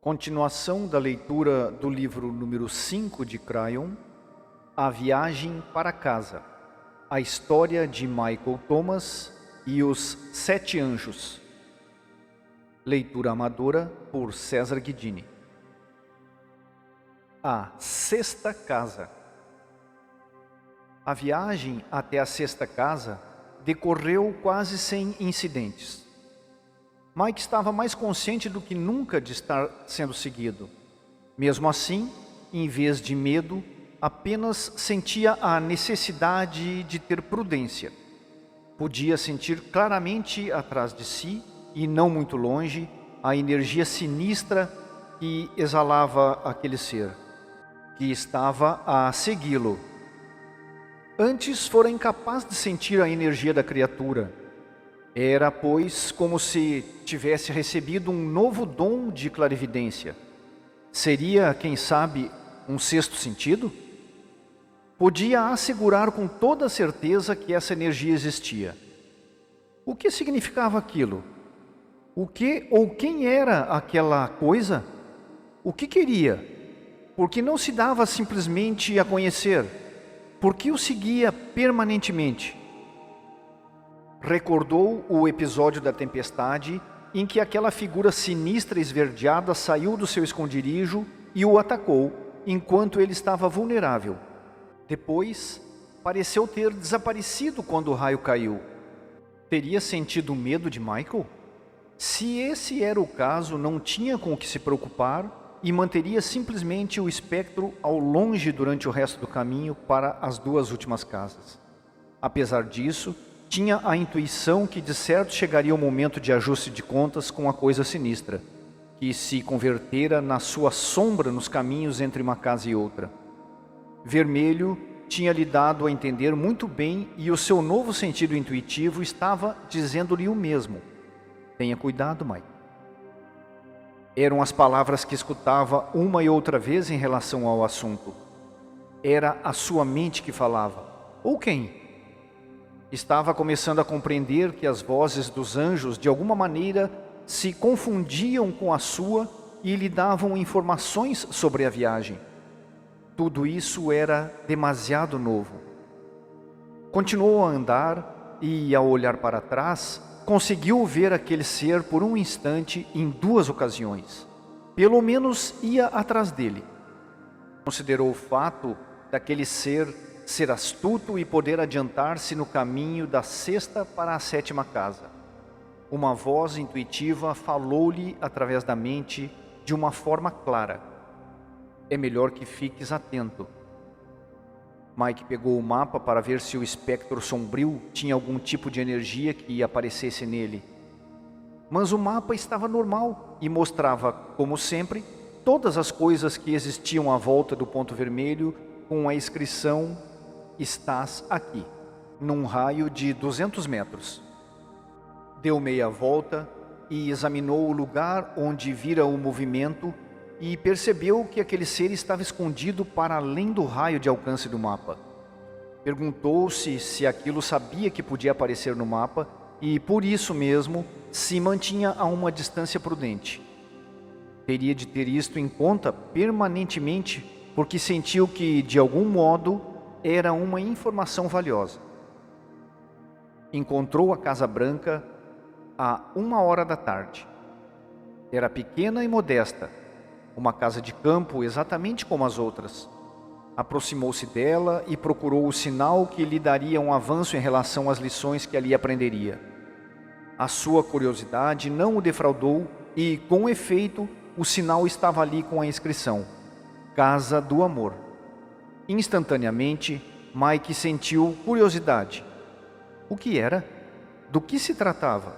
Continuação da leitura do livro número 5 de Crayon, A Viagem para Casa, a história de Michael Thomas e os 7 Anjos. Leitura amadora por César Guidini. A Sexta Casa. A viagem até a sexta casa decorreu quase sem incidentes. Mike estava mais consciente do que nunca de estar sendo seguido. Mesmo assim, em vez de medo, apenas sentia a necessidade de ter prudência. Podia sentir claramente atrás de si, e não muito longe, a energia sinistra que exalava aquele ser, que estava a segui-lo. Antes fora incapaz de sentir a energia da criatura. Era, pois, como se tivesse recebido um novo dom de clarividência. Seria, quem sabe, um sexto sentido? Podia assegurar com toda certeza que essa energia existia. O que significava aquilo? O que ou quem era aquela coisa? O que queria? Por que não se dava simplesmente a conhecer? Por que o seguia permanentemente? Recordou o episódio da tempestade em que aquela figura sinistra e esverdeada saiu do seu esconderijo e o atacou enquanto ele estava vulnerável. Depois, pareceu ter desaparecido quando o raio caiu. Teria sentido medo de Michael? Se esse era o caso, não tinha com o que se preocupar e manteria simplesmente o espectro ao longe durante o resto do caminho para as 2 últimas casas. Apesar disso, tinha a intuição que de certo chegaria o momento de ajuste de contas com a coisa sinistra, que se convertera na sua sombra nos caminhos entre uma casa e outra. Vermelho tinha lhe dado a entender muito bem e o seu novo sentido intuitivo estava dizendo-lhe o mesmo. Tenha cuidado, Mike. Eram as palavras que escutava uma e outra vez em relação ao assunto. Era a sua mente que falava. Ou quem? Estava começando a compreender que as vozes dos anjos, de alguma maneira, se confundiam com a sua e lhe davam informações sobre a viagem. Tudo isso era demasiado novo. Continuou a andar e, ao olhar para trás, conseguiu ver aquele ser por um instante em 2 ocasiões. Pelo menos ia atrás dele. Considerou o fato daquele ser astuto e poder adiantar-se no caminho da 6ª para a 7ª casa. Uma voz intuitiva falou-lhe através da mente de uma forma clara. É melhor que fiques atento. Mike pegou o mapa para ver se o espectro sombrio tinha algum tipo de energia que aparecesse nele. Mas o mapa estava normal e mostrava, como sempre, todas as coisas que existiam à volta do ponto vermelho com a inscrição "Estás aqui", num raio de 200 metros. Deu meia volta e examinou o lugar onde vira o movimento e percebeu que aquele ser estava escondido para além do raio de alcance do mapa. Perguntou-se se aquilo sabia que podia aparecer no mapa e, por isso mesmo, se mantinha a uma distância prudente. Teria de ter isto em conta permanentemente, porque sentiu que, de algum modo, era uma informação valiosa. Encontrou a Casa Branca a 1h da tarde. Era pequena e modesta, uma casa de campo exatamente como as outras. Aproximou-se dela e procurou o sinal que lhe daria um avanço em relação às lições que ali aprenderia. A sua curiosidade não o defraudou e, com efeito, o sinal estava ali com a inscrição: Casa do Amor. Instantaneamente, Mike sentiu curiosidade. O que era? Do que se tratava?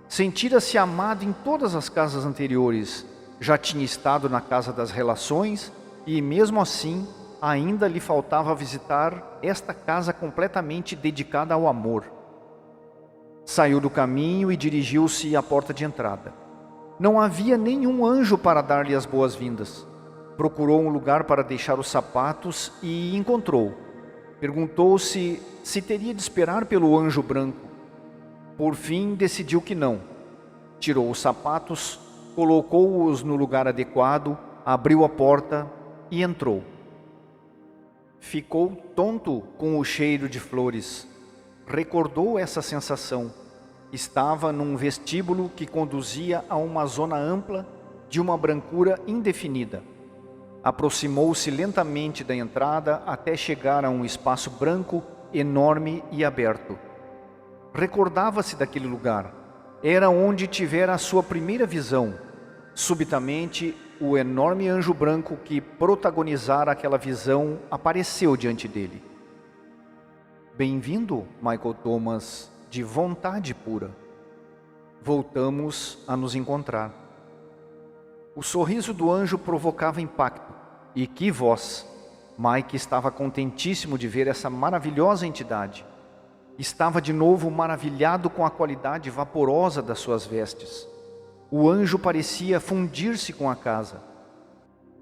Sentira-se amado em todas as casas anteriores. Já tinha estado na casa das relações e, mesmo assim, ainda lhe faltava visitar esta casa completamente dedicada ao amor. Saiu do caminho e dirigiu-se à porta de entrada. Não havia nenhum anjo para dar-lhe as boas-vindas. Procurou um lugar para deixar os sapatos e encontrou. Perguntou-se se teria de esperar pelo anjo branco. Por fim, decidiu que não. Tirou os sapatos, colocou-os no lugar adequado, abriu a porta e entrou. Ficou tonto com o cheiro de flores. Recordou essa sensação. Estava num vestíbulo que conduzia a uma zona ampla de uma brancura indefinida. Aproximou-se lentamente da entrada até chegar a um espaço branco, enorme e aberto. Recordava-se daquele lugar. Era onde tivera a sua primeira visão. Subitamente, o enorme anjo branco que protagonizara aquela visão apareceu diante dele. Bem-vindo, Michael Thomas, de vontade pura. Voltamos a nos encontrar. O sorriso do anjo provocava impacto. E que voz! Mike estava contentíssimo de ver essa maravilhosa entidade. Estava de novo maravilhado com a qualidade vaporosa das suas vestes. O anjo parecia fundir-se com a casa.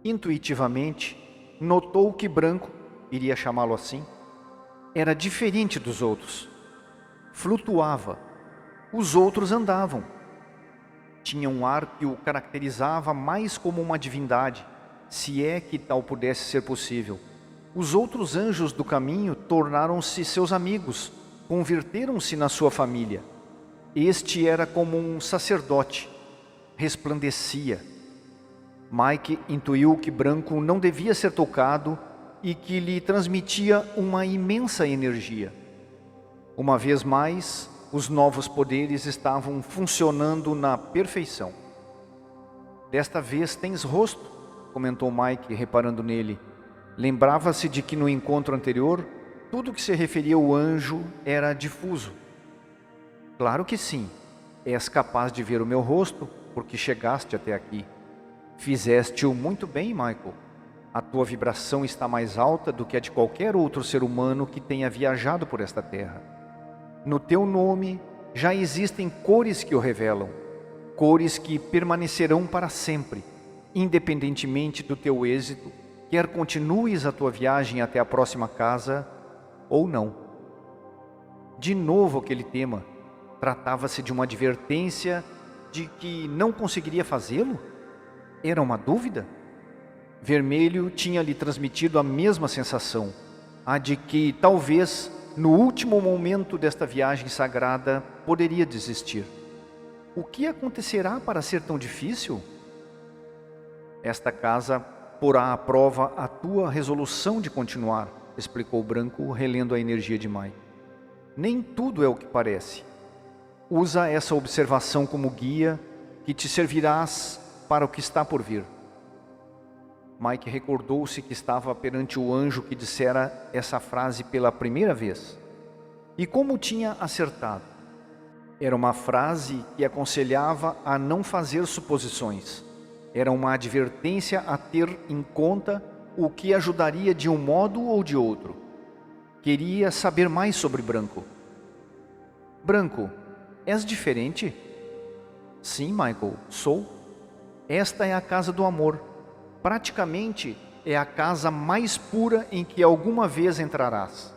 Intuitivamente, notou que Branco, iria chamá-lo assim, era diferente dos outros. Flutuava. Os outros andavam. Tinha um ar que o caracterizava mais como uma divindade, se é que tal pudesse ser possível. Os outros anjos do caminho tornaram-se seus amigos, converteram-se na sua família. Este era como um sacerdote, resplandecia. Mike intuiu que Branco não devia ser tocado e que lhe transmitia uma imensa energia. Uma vez mais, os novos poderes estavam funcionando na perfeição. Desta vez tens rosto, comentou Mike, reparando nele. Lembrava-se de que no encontro anterior, tudo que se referia ao anjo era difuso. Claro que sim, és capaz de ver o meu rosto, porque chegaste até aqui. Fizeste-o muito bem, Michael. A tua vibração está mais alta do que a de qualquer outro ser humano que tenha viajado por esta terra. No teu nome já existem cores que o revelam, cores que permanecerão para sempre, independentemente do teu êxito, quer continues a tua viagem até a próxima casa ou não. De novo aquele tema. Tratava-se de uma advertência de que não conseguiria fazê-lo? Era uma dúvida? Vermelho tinha lhe transmitido a mesma sensação, a de que talvez no último momento desta viagem sagrada poderia desistir. O que acontecerá para ser tão difícil? Esta casa porá à prova a tua resolução de continuar, explicou Branco, relendo a energia de Mike. Nem tudo é o que parece. Usa essa observação como guia que te servirás para o que está por vir. Mike recordou-se que estava perante o anjo que dissera essa frase pela primeira vez. E como tinha acertado? Era uma frase que aconselhava a não fazer suposições. Era uma advertência a ter em conta o que ajudaria de um modo ou de outro. Queria saber mais sobre Branco. Branco, és diferente? Sim, Michael, sou. Esta é a casa do amor. Praticamente é a casa mais pura em que alguma vez entrarás.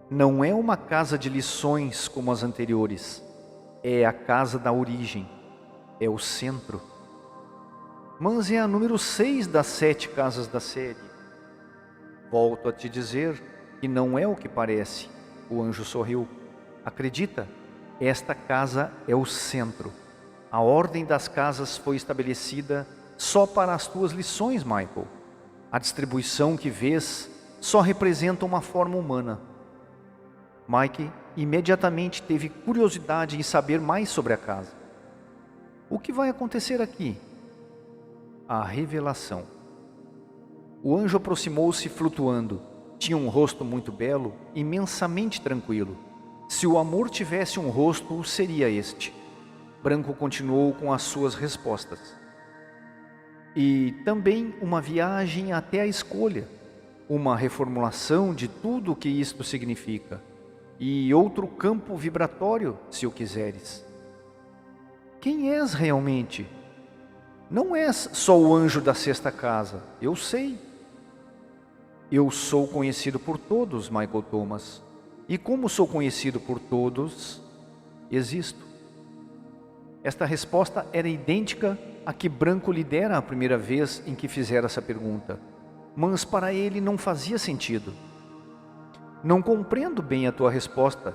Não é uma casa de lições como as anteriores. É a casa da origem. É o centro. Mas é a número 6 das 7 casas da série. Volto a te dizer que não é o que parece. O anjo sorriu. Acredita, esta casa é o centro. A ordem das casas foi estabelecida só para as tuas lições, Michael. A distribuição que vês só representa uma forma humana. Mike imediatamente teve curiosidade em saber mais sobre a casa. O que vai acontecer aqui? A revelação. O anjo aproximou-se flutuando. Tinha um rosto muito belo, imensamente tranquilo. Se o amor tivesse um rosto, seria este. Branco continuou com as suas respostas. E também uma viagem até a escolha, uma reformulação de tudo o que isto significa, e outro campo vibratório, se o quiseres. Quem és realmente? Não és só o anjo da sexta casa, eu sei. Eu sou conhecido por todos, Michael Thomas, e como sou conhecido por todos, existo. Esta resposta era idêntica à que Branco lhe dera a primeira vez em que fizera essa pergunta, mas para ele não fazia sentido. Não compreendo bem a tua resposta.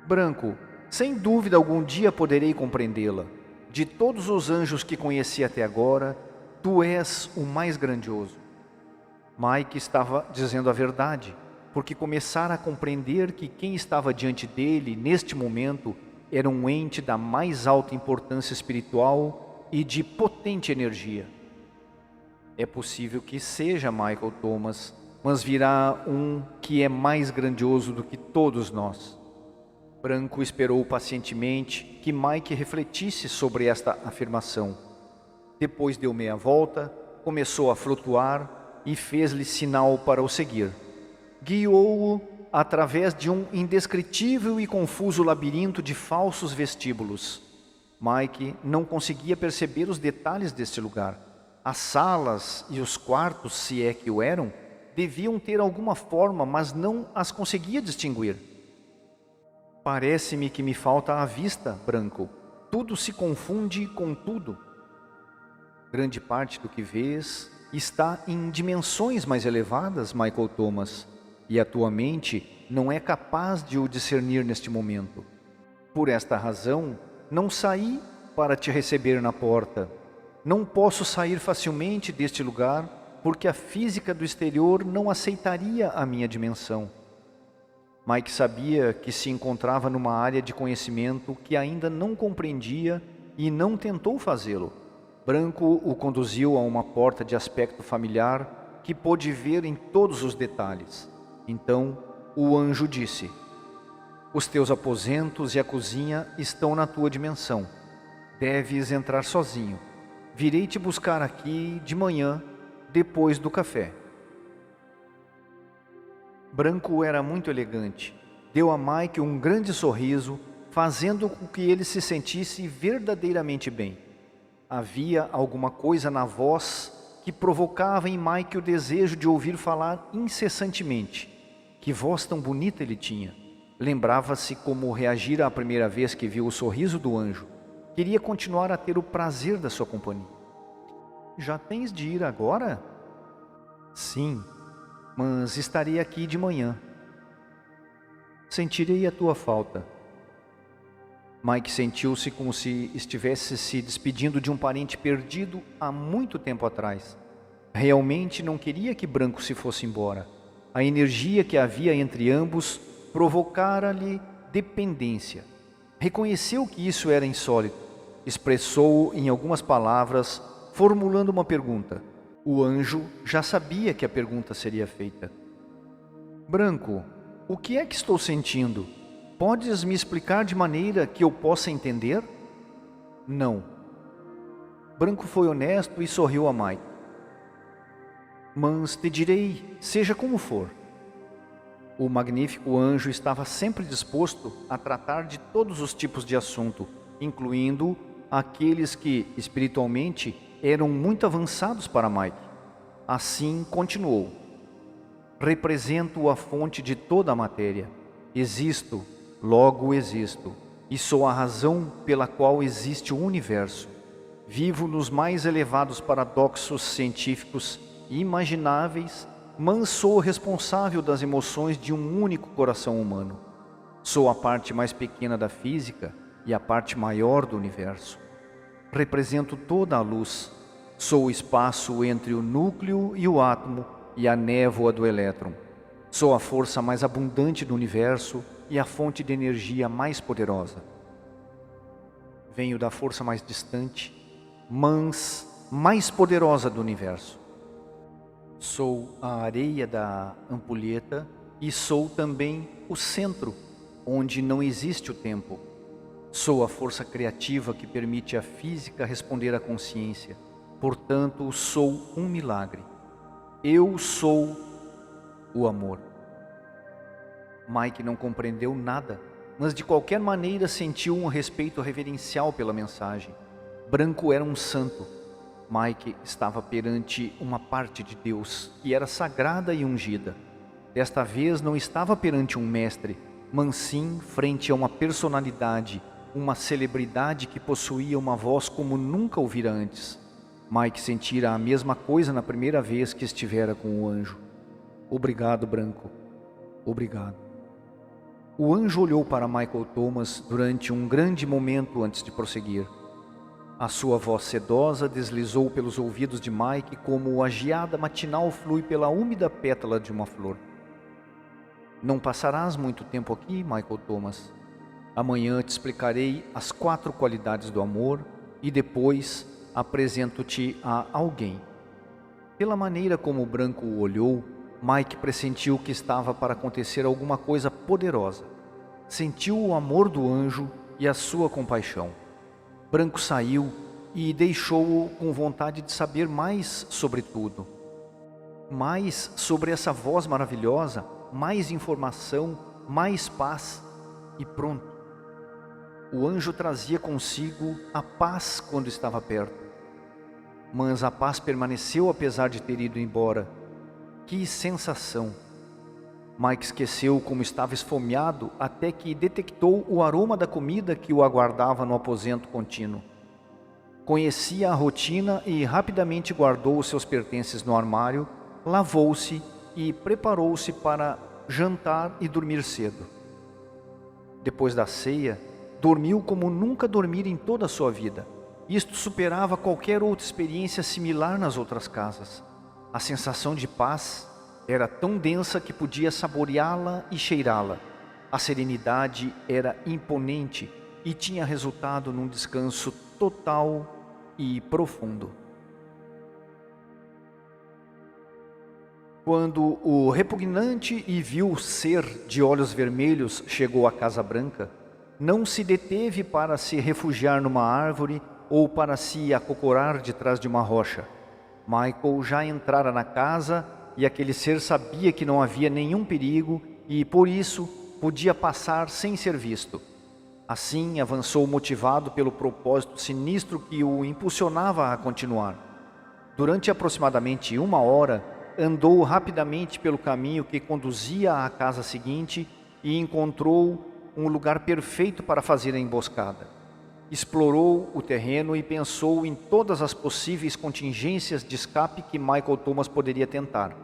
Branco, sem dúvida algum dia poderei compreendê-la. De todos os anjos que conheci até agora, tu és o mais grandioso. Mike estava dizendo a verdade, porque começara a compreender que quem estava diante dele, neste momento, era um ente da mais alta importância espiritual e de potente energia. É possível que seja Michael Thomas, mas virá um que é mais grandioso do que todos nós. Branco esperou pacientemente que Mike refletisse sobre esta afirmação. Depois deu meia volta, começou a flutuar e fez-lhe sinal para o seguir. Guiou-o através de um indescritível e confuso labirinto de falsos vestíbulos. Mike não conseguia perceber os detalhes deste lugar. As salas e os quartos, se é que o eram, deviam ter alguma forma, mas não as conseguia distinguir. Parece-me que me falta a vista, Branco. Tudo se confunde com tudo. Grande parte do que vês está em dimensões mais elevadas, Michael Thomas, e a tua mente não é capaz de o discernir neste momento. Por esta razão, não saí para te receber na porta. Não posso sair facilmente deste lugar, porque a física do exterior não aceitaria a minha dimensão. Mike sabia que se encontrava numa área de conhecimento que ainda não compreendia e não tentou fazê-lo. Branco o conduziu a uma porta de aspecto familiar que pôde ver em todos os detalhes. Então o anjo disse: os teus aposentos e a cozinha estão na tua dimensão. Deves entrar sozinho. Virei te buscar aqui de manhã, depois do café. Branco era muito elegante. Deu a Mike um grande sorriso, fazendo com que ele se sentisse verdadeiramente bem. Havia alguma coisa na voz que provocava em Mike o desejo de ouvir falar incessantemente. Que voz tão bonita ele tinha! Lembrava-se como reagira a primeira vez que viu o sorriso do anjo. Queria continuar a ter o prazer da sua companhia. Já tens de ir agora? Sim, mas estarei aqui de manhã. Sentirei a tua falta. Mike sentiu-se como se estivesse se despedindo de um parente perdido há muito tempo atrás. Realmente não queria que Branco se fosse embora. A energia que havia entre ambos provocara-lhe dependência. Reconheceu que isso era insólito. Expressou em algumas palavras, formulando uma pergunta. O anjo já sabia que a pergunta seria feita. Branco, o que é que estou sentindo? Podes me explicar de maneira que eu possa entender? Não. Branco foi honesto e sorriu a Mike. Mas te direi, seja como for. O magnífico anjo estava sempre disposto a tratar de todos os tipos de assunto, incluindo aqueles que, espiritualmente, eram muito avançados para Mike. Assim continuou. Represento a fonte de toda a matéria. Existo, logo existo, e sou a razão pela qual existe o universo. Vivo nos mais elevados paradoxos científicos imagináveis, mas sou responsável das emoções de um único coração humano. Sou a parte mais pequena da física e a parte maior do universo. Represento toda a luz. Sou o espaço entre o núcleo e o átomo e a névoa do elétron. Sou a força mais abundante do universo e a fonte de energia mais poderosa. Venho da força mais distante, mas mais poderosa do universo. Sou a areia da ampulheta e sou também o centro, onde não existe o tempo. Sou a força criativa que permite à física responder à consciência. Portanto, sou um milagre. Eu sou o amor. Mike não compreendeu nada, mas de qualquer maneira sentiu um respeito reverencial pela mensagem. Branco era um santo. Mike estava perante uma parte de Deus que era sagrada e ungida. Desta vez não estava perante um mestre, mas sim frente a uma personalidade, uma celebridade que possuía uma voz como nunca ouvira antes. Mike sentira a mesma coisa na primeira vez que estivera com o anjo. Obrigado, Branco. Obrigado. O anjo olhou para Michael Thomas durante um grande momento antes de prosseguir. A sua voz sedosa deslizou pelos ouvidos de Mike como a geada matinal flui pela úmida pétala de uma flor. Não passarás muito tempo aqui, Michael Thomas. Amanhã te explicarei as 4 qualidades do amor e depois apresento-te a alguém. Pela maneira como o Branco o olhou, Mike pressentiu que estava para acontecer alguma coisa poderosa. Sentiu o amor do anjo e a sua compaixão. Branco saiu e deixou-o com vontade de saber mais sobre tudo. Mais sobre essa voz maravilhosa, mais informação, mais paz e pronto. O anjo trazia consigo a paz quando estava perto. Mas a paz permaneceu apesar de ter ido embora. Que sensação! Mike esqueceu como estava esfomeado até que detectou o aroma da comida que o aguardava no aposento contínuo. Conhecia a rotina e rapidamente guardou os seus pertences no armário, lavou-se e preparou-se para jantar e dormir cedo. Depois da ceia, dormiu como nunca dormira em toda a sua vida. Isto superava qualquer outra experiência similar nas outras casas. A sensação de paz era tão densa que podia saboreá-la e cheirá-la. A serenidade era imponente e tinha resultado num descanso total e profundo. Quando o repugnante e vil ser de olhos vermelhos chegou à Casa Branca, não se deteve para se refugiar numa árvore ou para se acocorar de trás de uma rocha. Michael já entrara na casa e aquele ser sabia que não havia nenhum perigo e, por isso, podia passar sem ser visto. Assim, avançou motivado pelo propósito sinistro que o impulsionava a continuar. Durante aproximadamente 1 hora, andou rapidamente pelo caminho que conduzia à casa seguinte e encontrou um lugar perfeito para fazer a emboscada. Explorou o terreno e pensou em todas as possíveis contingências de escape que Michael Thomas poderia tentar.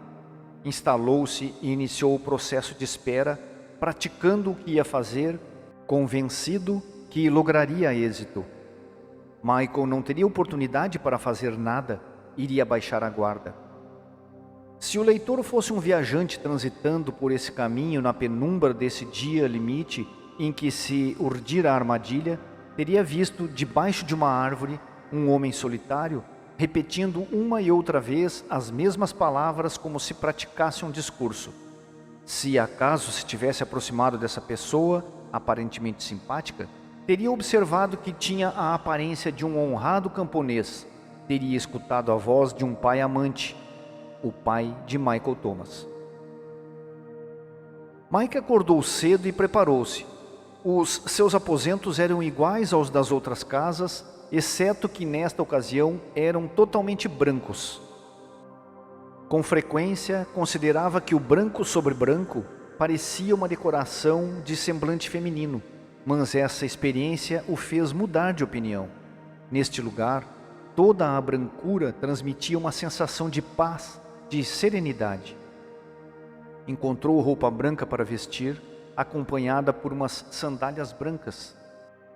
Instalou-se e iniciou o processo de espera, praticando o que ia fazer, convencido que lograria êxito. Michael não teria oportunidade para fazer nada, iria baixar a guarda. Se o leitor fosse um viajante transitando por esse caminho na penumbra desse dia limite em que se urdira a armadilha, teria visto debaixo de uma árvore um homem solitário repetindo uma e outra vez as mesmas palavras como se praticasse um discurso. Se acaso se tivesse aproximado dessa pessoa, aparentemente simpática, teria observado que tinha a aparência de um honrado camponês, teria escutado a voz de um pai amante, o pai de Michael Thomas. Mike acordou cedo e preparou-se. Os seus aposentos eram iguais aos das outras casas, exceto que nesta ocasião eram totalmente brancos. Com frequência, considerava que o branco sobre branco parecia uma decoração de semblante feminino, mas essa experiência o fez mudar de opinião. Neste lugar, toda a brancura transmitia uma sensação de paz, de serenidade. Encontrou roupa branca para vestir, acompanhada por umas sandálias brancas,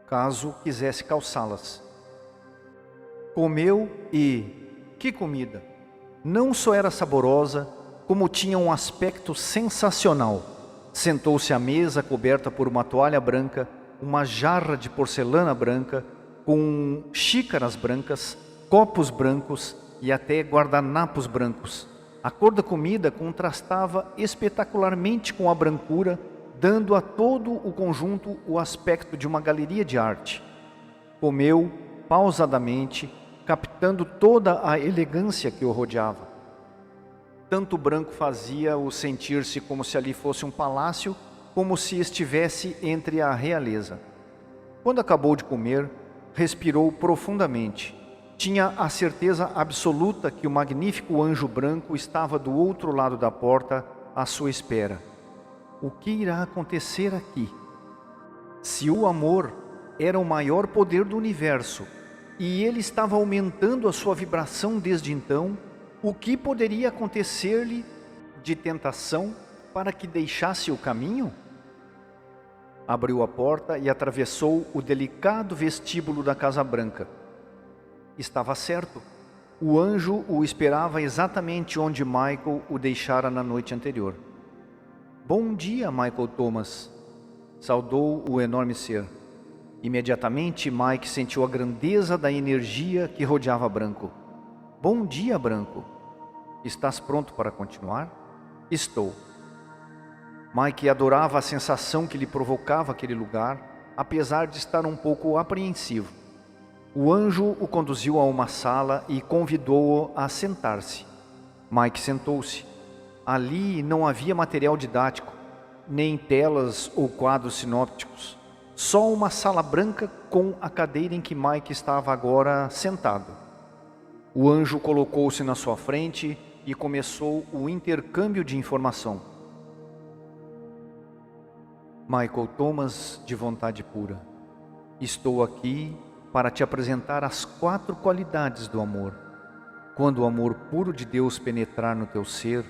caso quisesse calçá-las. Comeu e, que comida! Não só era saborosa, como tinha um aspecto sensacional. Sentou-se à mesa coberta por uma toalha branca, uma jarra de porcelana branca, com xícaras brancas, copos brancos e até guardanapos brancos. A cor da comida contrastava espetacularmente com a brancura, dando a todo o conjunto o aspecto de uma galeria de arte. Comeu pausadamente, captando toda a elegância que o rodeava. Tanto o branco fazia-o sentir-se como se ali fosse um palácio, como se estivesse entre a realeza. Quando acabou de comer, respirou profundamente. Tinha a certeza absoluta que o magnífico anjo branco estava do outro lado da porta à sua espera. O que irá acontecer aqui? Se o amor era o maior poder do universo e ele estava aumentando a sua vibração desde então, o que poderia acontecer-lhe de tentação para que deixasse o caminho? Abriu a porta e atravessou o delicado vestíbulo da Casa Branca. Estava certo. O anjo o esperava exatamente onde Michael o deixara na noite anterior. Bom dia, Michael Thomas, saudou o enorme ser. Imediatamente, Mike sentiu a grandeza da energia que rodeava Branco. Bom dia, Branco. Estás pronto para continuar? Estou. Mike adorava a sensação que lhe provocava aquele lugar, apesar de estar um pouco apreensivo. O anjo o conduziu a uma sala e convidou-o a sentar-se. Mike sentou-se. Ali não havia material didático, nem telas ou quadros sinópticos. Só uma sala branca com a cadeira em que Mike estava agora sentado. O anjo colocou-se na sua frente e começou o intercâmbio de informação. Michael Thomas, de vontade pura, estou aqui para te apresentar as 4 qualidades do amor. Quando o amor puro de Deus penetrar no teu ser,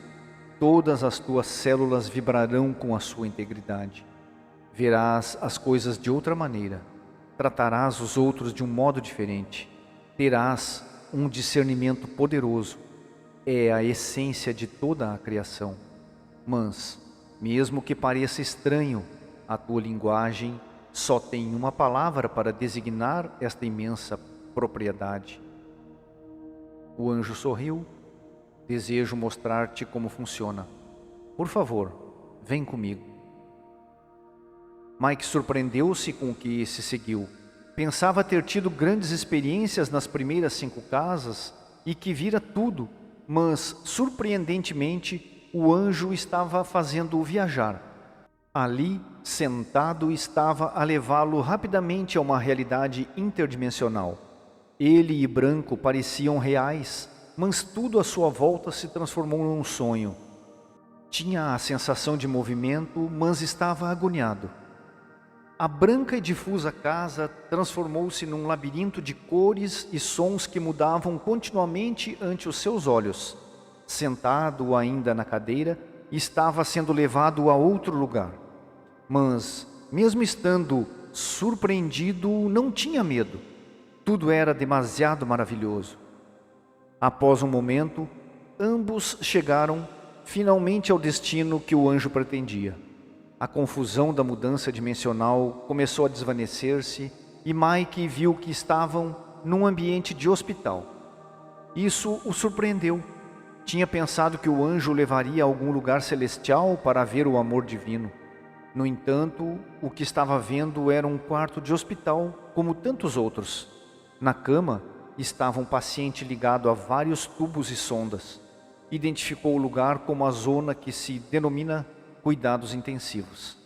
todas as tuas células vibrarão com a sua integridade. Verás as coisas de outra maneira, tratarás os outros de um modo diferente, terás um discernimento poderoso. É a essência de toda a criação. Mas, mesmo que pareça estranho, a tua linguagem só tem uma palavra para designar esta imensa propriedade. O anjo sorriu. Desejo mostrar-te como funciona. Por favor, vem comigo. Mike surpreendeu-se com o que se seguiu. Pensava ter tido grandes experiências nas primeiras 5 casas e que vira tudo, mas, surpreendentemente, o anjo estava fazendo-o viajar. Ali, sentado, estava a levá-lo rapidamente a uma realidade interdimensional. Ele e Branco pareciam reais, mas tudo à sua volta se transformou num sonho. Tinha a sensação de movimento, mas estava agoniado. A branca e difusa casa transformou-se num labirinto de cores e sons que mudavam continuamente ante os seus olhos. Sentado ainda na cadeira, estava sendo levado a outro lugar. Mas, mesmo estando surpreendido, não tinha medo. Tudo era demasiado maravilhoso. Após um momento, ambos chegaram finalmente ao destino que o anjo pretendia. A confusão da mudança dimensional começou a desvanecer-se e Mike viu que estavam num ambiente de hospital. Isso o surpreendeu. Tinha pensado que o anjo o levaria a algum lugar celestial para ver o amor divino. No entanto, o que estava vendo era um quarto de hospital, como tantos outros. Na cama estava um paciente ligado a vários tubos e sondas. Identificou o lugar como a zona que se denomina cuidados intensivos.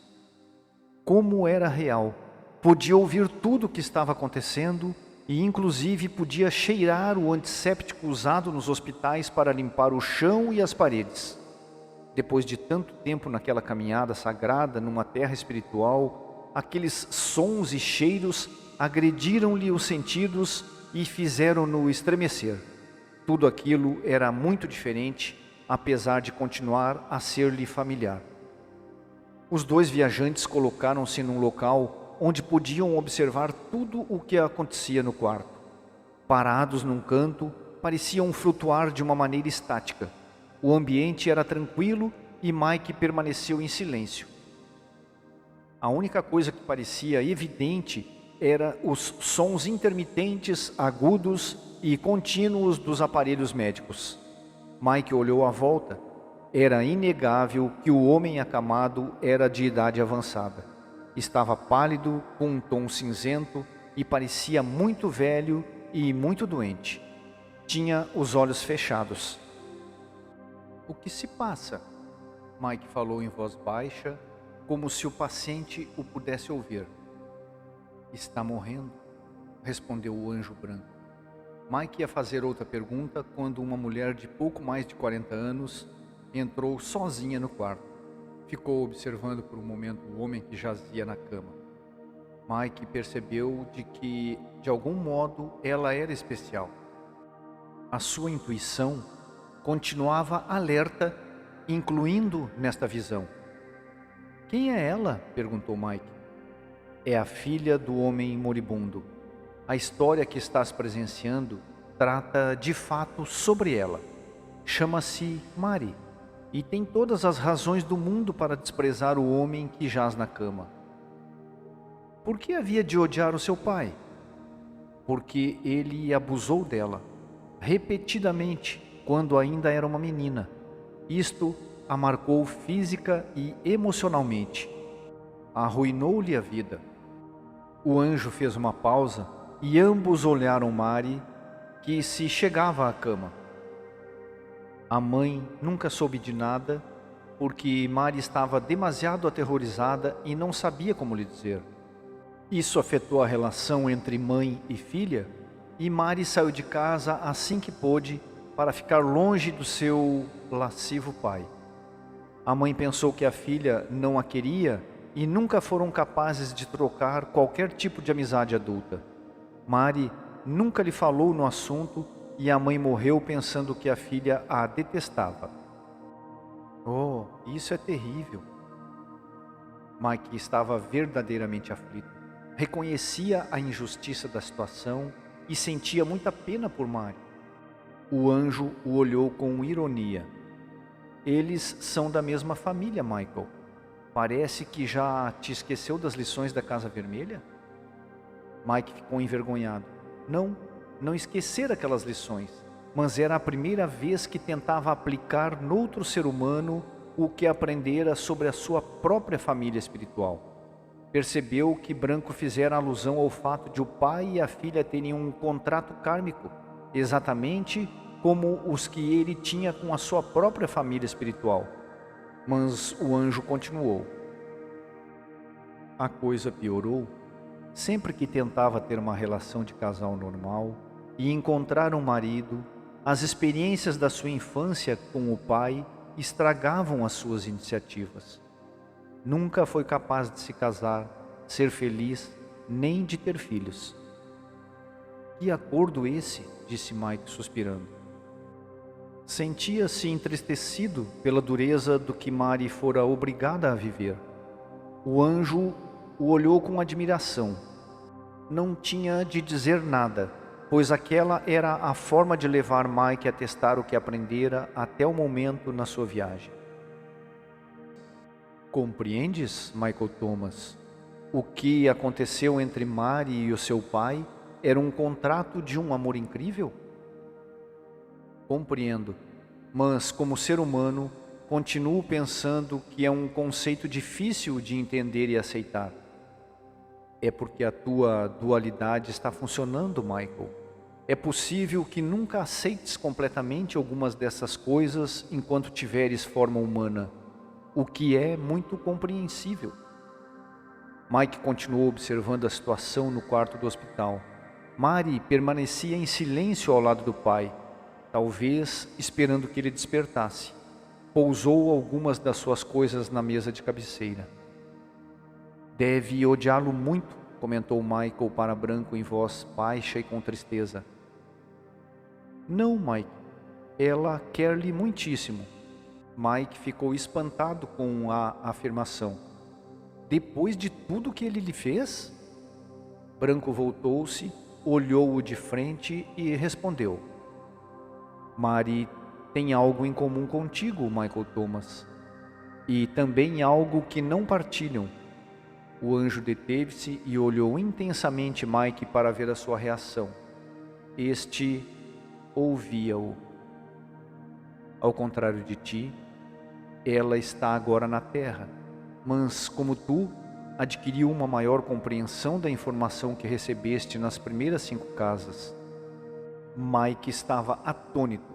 Como era real, podia ouvir tudo o que estava acontecendo e inclusive podia cheirar o antisséptico usado nos hospitais para limpar o chão e as paredes. Depois de tanto tempo naquela caminhada sagrada numa terra espiritual, aqueles sons e cheiros agrediram-lhe os sentidos e fizeram-no estremecer. Tudo aquilo era muito diferente, apesar de continuar a ser-lhe familiar. Os 2 viajantes colocaram-se num local onde podiam observar tudo o que acontecia no quarto. Parados num canto, pareciam flutuar de uma maneira estática. O ambiente era tranquilo e Mike permaneceu em silêncio. A única coisa que parecia evidente era os sons intermitentes, agudos e contínuos dos aparelhos médicos. Mike olhou à volta. Era inegável que o homem acamado era de idade avançada. Estava pálido, com um tom cinzento e parecia muito velho e muito doente. Tinha os olhos fechados. O que se passa? Mike falou em voz baixa, como se o paciente o pudesse ouvir. Está morrendo, respondeu o anjo branco. Mike ia fazer outra pergunta quando uma mulher de pouco mais de 40 anos entrou sozinha no quarto. Ficou observando por um momento o homem que jazia na cama. Mike percebeu de que, de algum modo, ela era especial. A sua intuição continuava alerta, incluindo nesta visão. Quem é ela? Perguntou Mike. É a filha do homem moribundo. A história que estás presenciando trata de fato sobre ela. Chama-se Mari e tem todas as razões do mundo para desprezar o homem que jaz na cama. Por que havia de odiar o seu pai? Porque ele abusou dela, repetidamente, quando ainda era uma menina. Isto a marcou física e emocionalmente. Arruinou-lhe a vida. O anjo fez uma pausa e ambos olharam Mari, que se chegava à cama. A mãe nunca soube de nada, porque Mari estava demasiado aterrorizada e não sabia como lhe dizer. Isso afetou a relação entre mãe e filha, e Mari saiu de casa assim que pôde para ficar longe do seu lascivo pai. A mãe pensou que a filha não a queria e nunca foram capazes de trocar qualquer tipo de amizade adulta. Mari nunca lhe falou no assunto e a mãe morreu pensando que a filha a detestava. Oh, isso é terrível. Mike estava verdadeiramente aflito. Reconhecia a injustiça da situação e sentia muita pena por Mari. O anjo o olhou com ironia. Eles são da mesma família, Michael. Parece que já te esqueceu das lições da Casa Vermelha? Mike ficou envergonhado. Não esquecer aquelas lições, mas era a primeira vez que tentava aplicar noutro ser humano o que aprendera sobre a sua própria família espiritual. Percebeu que Branco fizera alusão ao fato de o pai e a filha terem um contrato kármico, exatamente como os que ele tinha com a sua própria família espiritual. Mas o anjo continuou. A coisa piorou. Sempre que tentava ter uma relação de casal normal e encontrar um marido, as experiências da sua infância com o pai estragavam as suas iniciativas. Nunca foi capaz de se casar, ser feliz, nem de ter filhos. Que acordo esse? Disse Mike suspirando. Sentia-se entristecido pela dureza do que Mari fora obrigada a viver. O anjo o olhou com admiração. Não tinha de dizer nada, pois aquela era a forma de levar Mike a testar o que aprendera até o momento na sua viagem. Compreendes, Michael Thomas? O que aconteceu entre Mari e o seu pai era um contrato de um amor incrível? Compreendo, mas como ser humano, continuo pensando que é um conceito difícil de entender e aceitar. É porque a tua dualidade está funcionando, Michael. É possível que nunca aceites completamente algumas dessas coisas enquanto tiveres forma humana, o que é muito compreensível. Mike continuou observando a situação no quarto do hospital. Mari permanecia em silêncio ao lado do pai, talvez esperando que ele despertasse. Pousou algumas das suas coisas na mesa de cabeceira. Deve odiá-lo muito, comentou Michael para Branco em voz baixa e com tristeza. Não, Mike, ela quer-lhe muitíssimo. Mike ficou espantado com a afirmação. Depois de tudo que ele lhe fez? Branco voltou-se, olhou-o de frente e respondeu. Mari tem algo em comum contigo, Michael Thomas, e também algo que não partilham. O anjo deteve-se e olhou intensamente Mike para ver a sua reação. Este ouvia-o. Ao contrário de ti, ela está agora na terra, mas como tu, adquiriu uma maior compreensão da informação que recebeste nas primeiras 5 casas. Mike estava atônito.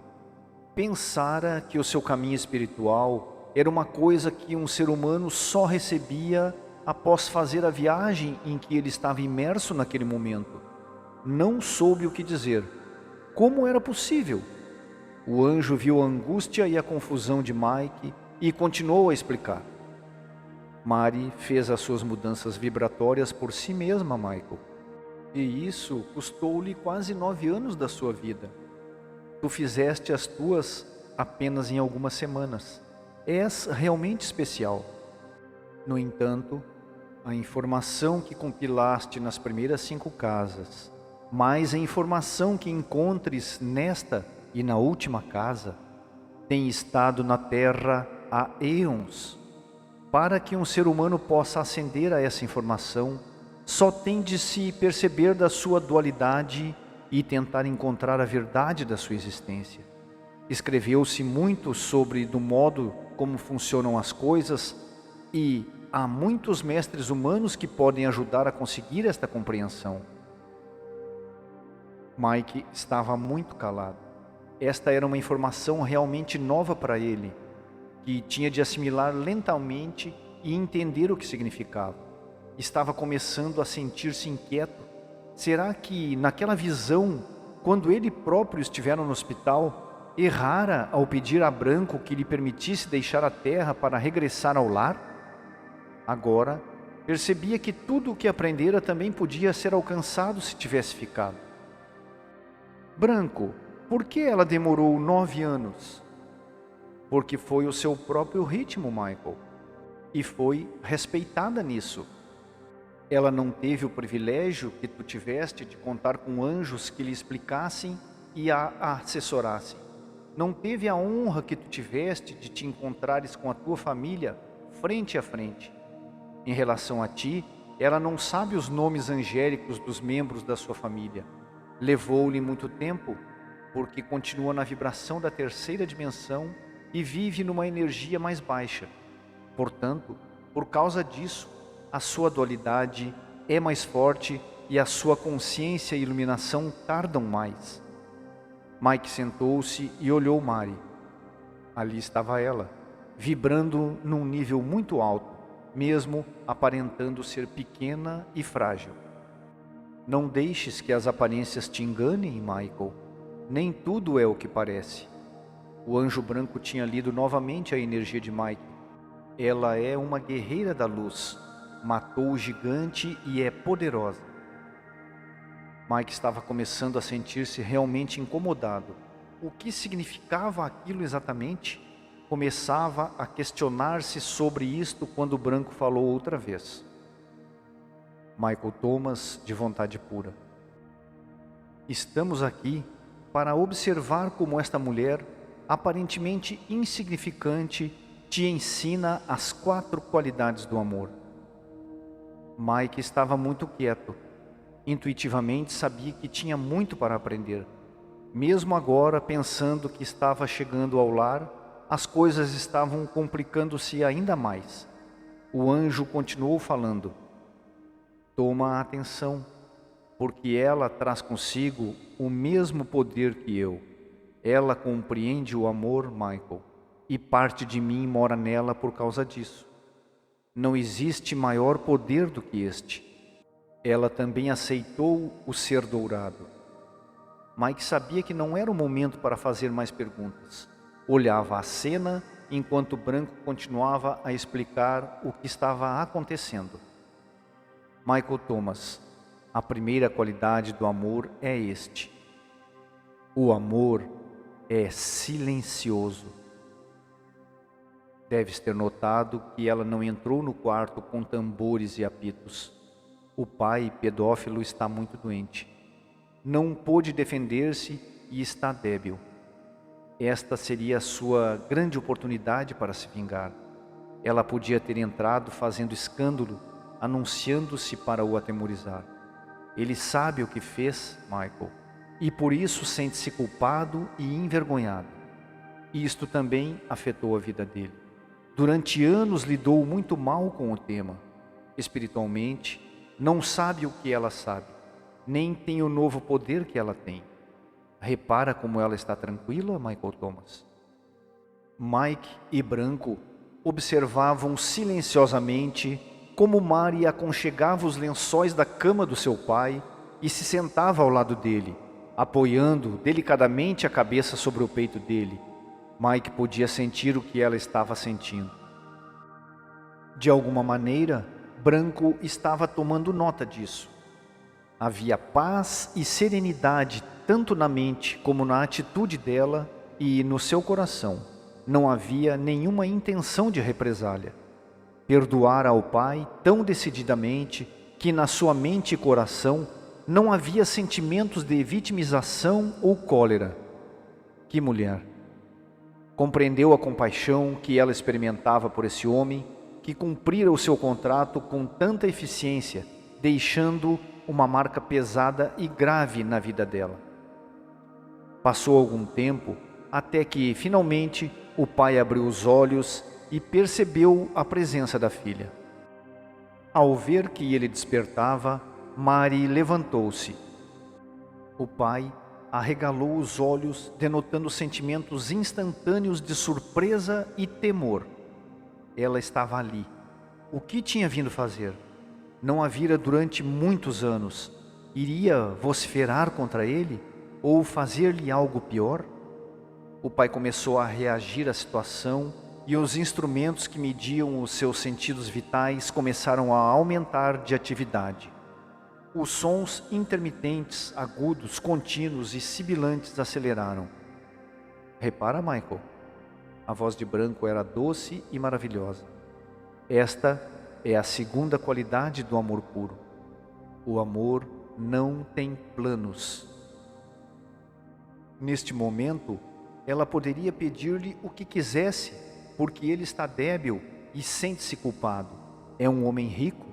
Pensara que o seu caminho espiritual era uma coisa que um ser humano só recebia após fazer a viagem em que ele estava imerso naquele momento. Não soube o que dizer. Como era possível? O anjo viu a angústia e a confusão de Mike e continuou a explicar. Mari fez as suas mudanças vibratórias por si mesma, Michael. E isso custou-lhe quase 9 anos da sua vida. Tu fizeste as tuas apenas em algumas semanas. És realmente especial. No entanto, a informação que compilaste nas primeiras 5 casas, mais a informação que encontres nesta e na última casa, tem estado na Terra há eons. Para que um ser humano possa ascender a essa informação, só tem de se perceber da sua dualidade e tentar encontrar a verdade da sua existência. Escreveu-se muito sobre do modo como funcionam as coisas e há muitos mestres humanos que podem ajudar a conseguir esta compreensão. Mike estava muito calado. Esta era uma informação realmente nova para ele, que tinha de assimilar lentamente e entender o que significava. Estava começando a sentir-se inquieto. Será que naquela visão, quando ele próprio estivera no hospital, errara ao pedir a Branco que lhe permitisse deixar a terra para regressar ao lar? Agora, percebia que tudo o que aprendera também podia ser alcançado se tivesse ficado. Branco, por que ela demorou 9 anos? Porque foi o seu próprio ritmo, Michael, e foi respeitada nisso. Ela não teve o privilégio que tu tiveste de contar com anjos que lhe explicassem e a assessorassem. Não teve a honra que tu tiveste de te encontrares com a tua família frente a frente. Em relação a ti, ela não sabe os nomes angélicos dos membros da sua família. Levou-lhe muito tempo, porque continua na vibração da terceira dimensão e vive numa energia mais baixa. Portanto, por causa disso, a sua dualidade é mais forte e a sua consciência e iluminação tardam mais. Mike sentou-se e olhou Mari. Ali estava ela, vibrando num nível muito alto, mesmo aparentando ser pequena e frágil. Não deixes que as aparências te enganem, Michael. Nem tudo é o que parece. O anjo branco tinha lido novamente a energia de Mike. Ela é uma guerreira da luz. Matou o gigante e é poderosa. Mike estava começando a sentir-se realmente incomodado. O que significava aquilo exatamente? Começava a questionar-se sobre isto quando o branco falou outra vez. Michael Thomas, de vontade pura. Estamos aqui para observar como esta mulher, aparentemente insignificante, te ensina as 4 qualidades do amor. Mike estava muito quieto. Intuitivamente sabia que tinha muito para aprender. Mesmo agora, pensando que estava chegando ao lar, as coisas estavam complicando-se ainda mais. O anjo continuou falando. Toma atenção, porque ela traz consigo o mesmo poder que eu. Ela compreende o amor, Michael, e parte de mim mora nela por causa disso. Não existe maior poder do que este. Ela também aceitou o ser dourado. Mike sabia que não era o momento para fazer mais perguntas. Olhava a cena enquanto o branco continuava a explicar o que estava acontecendo. Michael Thomas, a primeira qualidade do amor é este. O amor é silencioso. Deves ter notado que ela não entrou no quarto com tambores e apitos. O pai pedófilo está muito doente. Não pôde defender-se e está débil. Esta seria a sua grande oportunidade para se vingar. Ela podia ter entrado fazendo escândalo, anunciando-se para o atemorizar. Ele sabe o que fez, Michael, e por isso sente-se culpado e envergonhado. Isto também afetou a vida dele. Durante anos lidou muito mal com o tema. Espiritualmente, não sabe o que ela sabe, nem tem o novo poder que ela tem. Repara como ela está tranquila, Michael Thomas. Mike e Branco observavam silenciosamente como Mari aconchegava os lençóis da cama do seu pai e se sentava ao lado dele, apoiando delicadamente a cabeça sobre o peito dele. Mike podia sentir o que ela estava sentindo. De alguma maneira, Branco estava tomando nota disso. Havia paz e serenidade tanto na mente como na atitude dela e no seu coração. Não havia nenhuma intenção de represália. Perdoara ao pai tão decididamente que na sua mente e coração não havia sentimentos de vitimização ou cólera. Que mulher! Compreendeu a compaixão que ela experimentava por esse homem que cumprira o seu contrato com tanta eficiência, deixando uma marca pesada e grave na vida dela. Passou algum tempo até que, finalmente, o pai abriu os olhos e percebeu a presença da filha. Ao ver que ele despertava, Mari levantou-se. O pai arregalou os olhos, denotando sentimentos instantâneos de surpresa e temor. Ela estava ali. O que tinha vindo fazer? Não a vira durante muitos anos. Iria vociferar contra ele? Ou fazer-lhe algo pior? O pai começou a reagir à situação e os instrumentos que mediam os seus sentidos vitais começaram a aumentar de atividade. Os sons intermitentes, agudos, contínuos e sibilantes aceleraram. Repara, Michael. A voz de Branco era doce e maravilhosa. Esta é a segunda qualidade do amor puro. O amor não tem planos. Neste momento, ela poderia pedir-lhe o que quisesse, porque ele está débil e sente-se culpado. É um homem rico.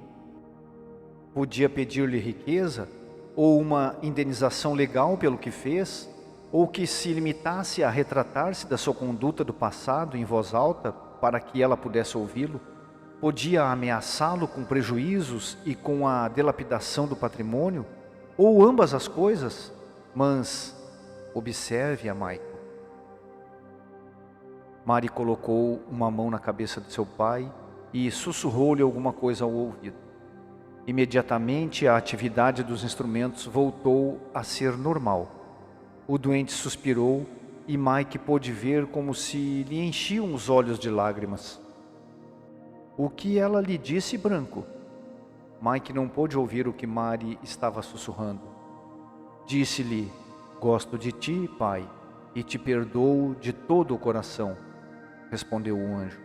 Podia pedir-lhe riqueza, ou uma indenização legal pelo que fez, ou que se limitasse a retratar-se da sua conduta do passado em voz alta, para que ela pudesse ouvi-lo. Podia ameaçá-lo com prejuízos e com a dilapidação do patrimônio, ou ambas as coisas, mas observe-a, Michael. Mari colocou uma mão na cabeça de seu pai e sussurrou-lhe alguma coisa ao ouvido. Imediatamente a atividade dos instrumentos voltou a ser normal. O doente suspirou e Mike pôde ver como se lhe enchiam os olhos de lágrimas. O que ela lhe disse, Branco? Mike não pôde ouvir o que Mari estava sussurrando. Disse-lhe: gosto de ti, pai, e te perdoo de todo o coração, respondeu o anjo.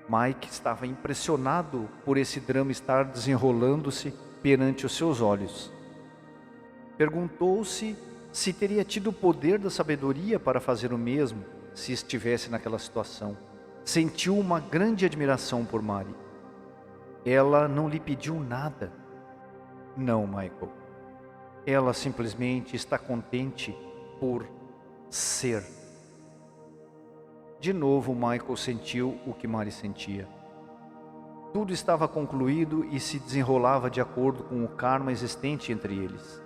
Mike estava impressionado por esse drama estar desenrolando-se perante os seus olhos. Perguntou-se se teria tido o poder da sabedoria para fazer o mesmo, se estivesse naquela situação. Sentiu uma grande admiração por Mari. Ela não lhe pediu nada. Não, Michael. Ela simplesmente está contente por ser. De novo, Michael sentiu o que Mari sentia. Tudo estava concluído e se desenrolava de acordo com o karma existente entre eles.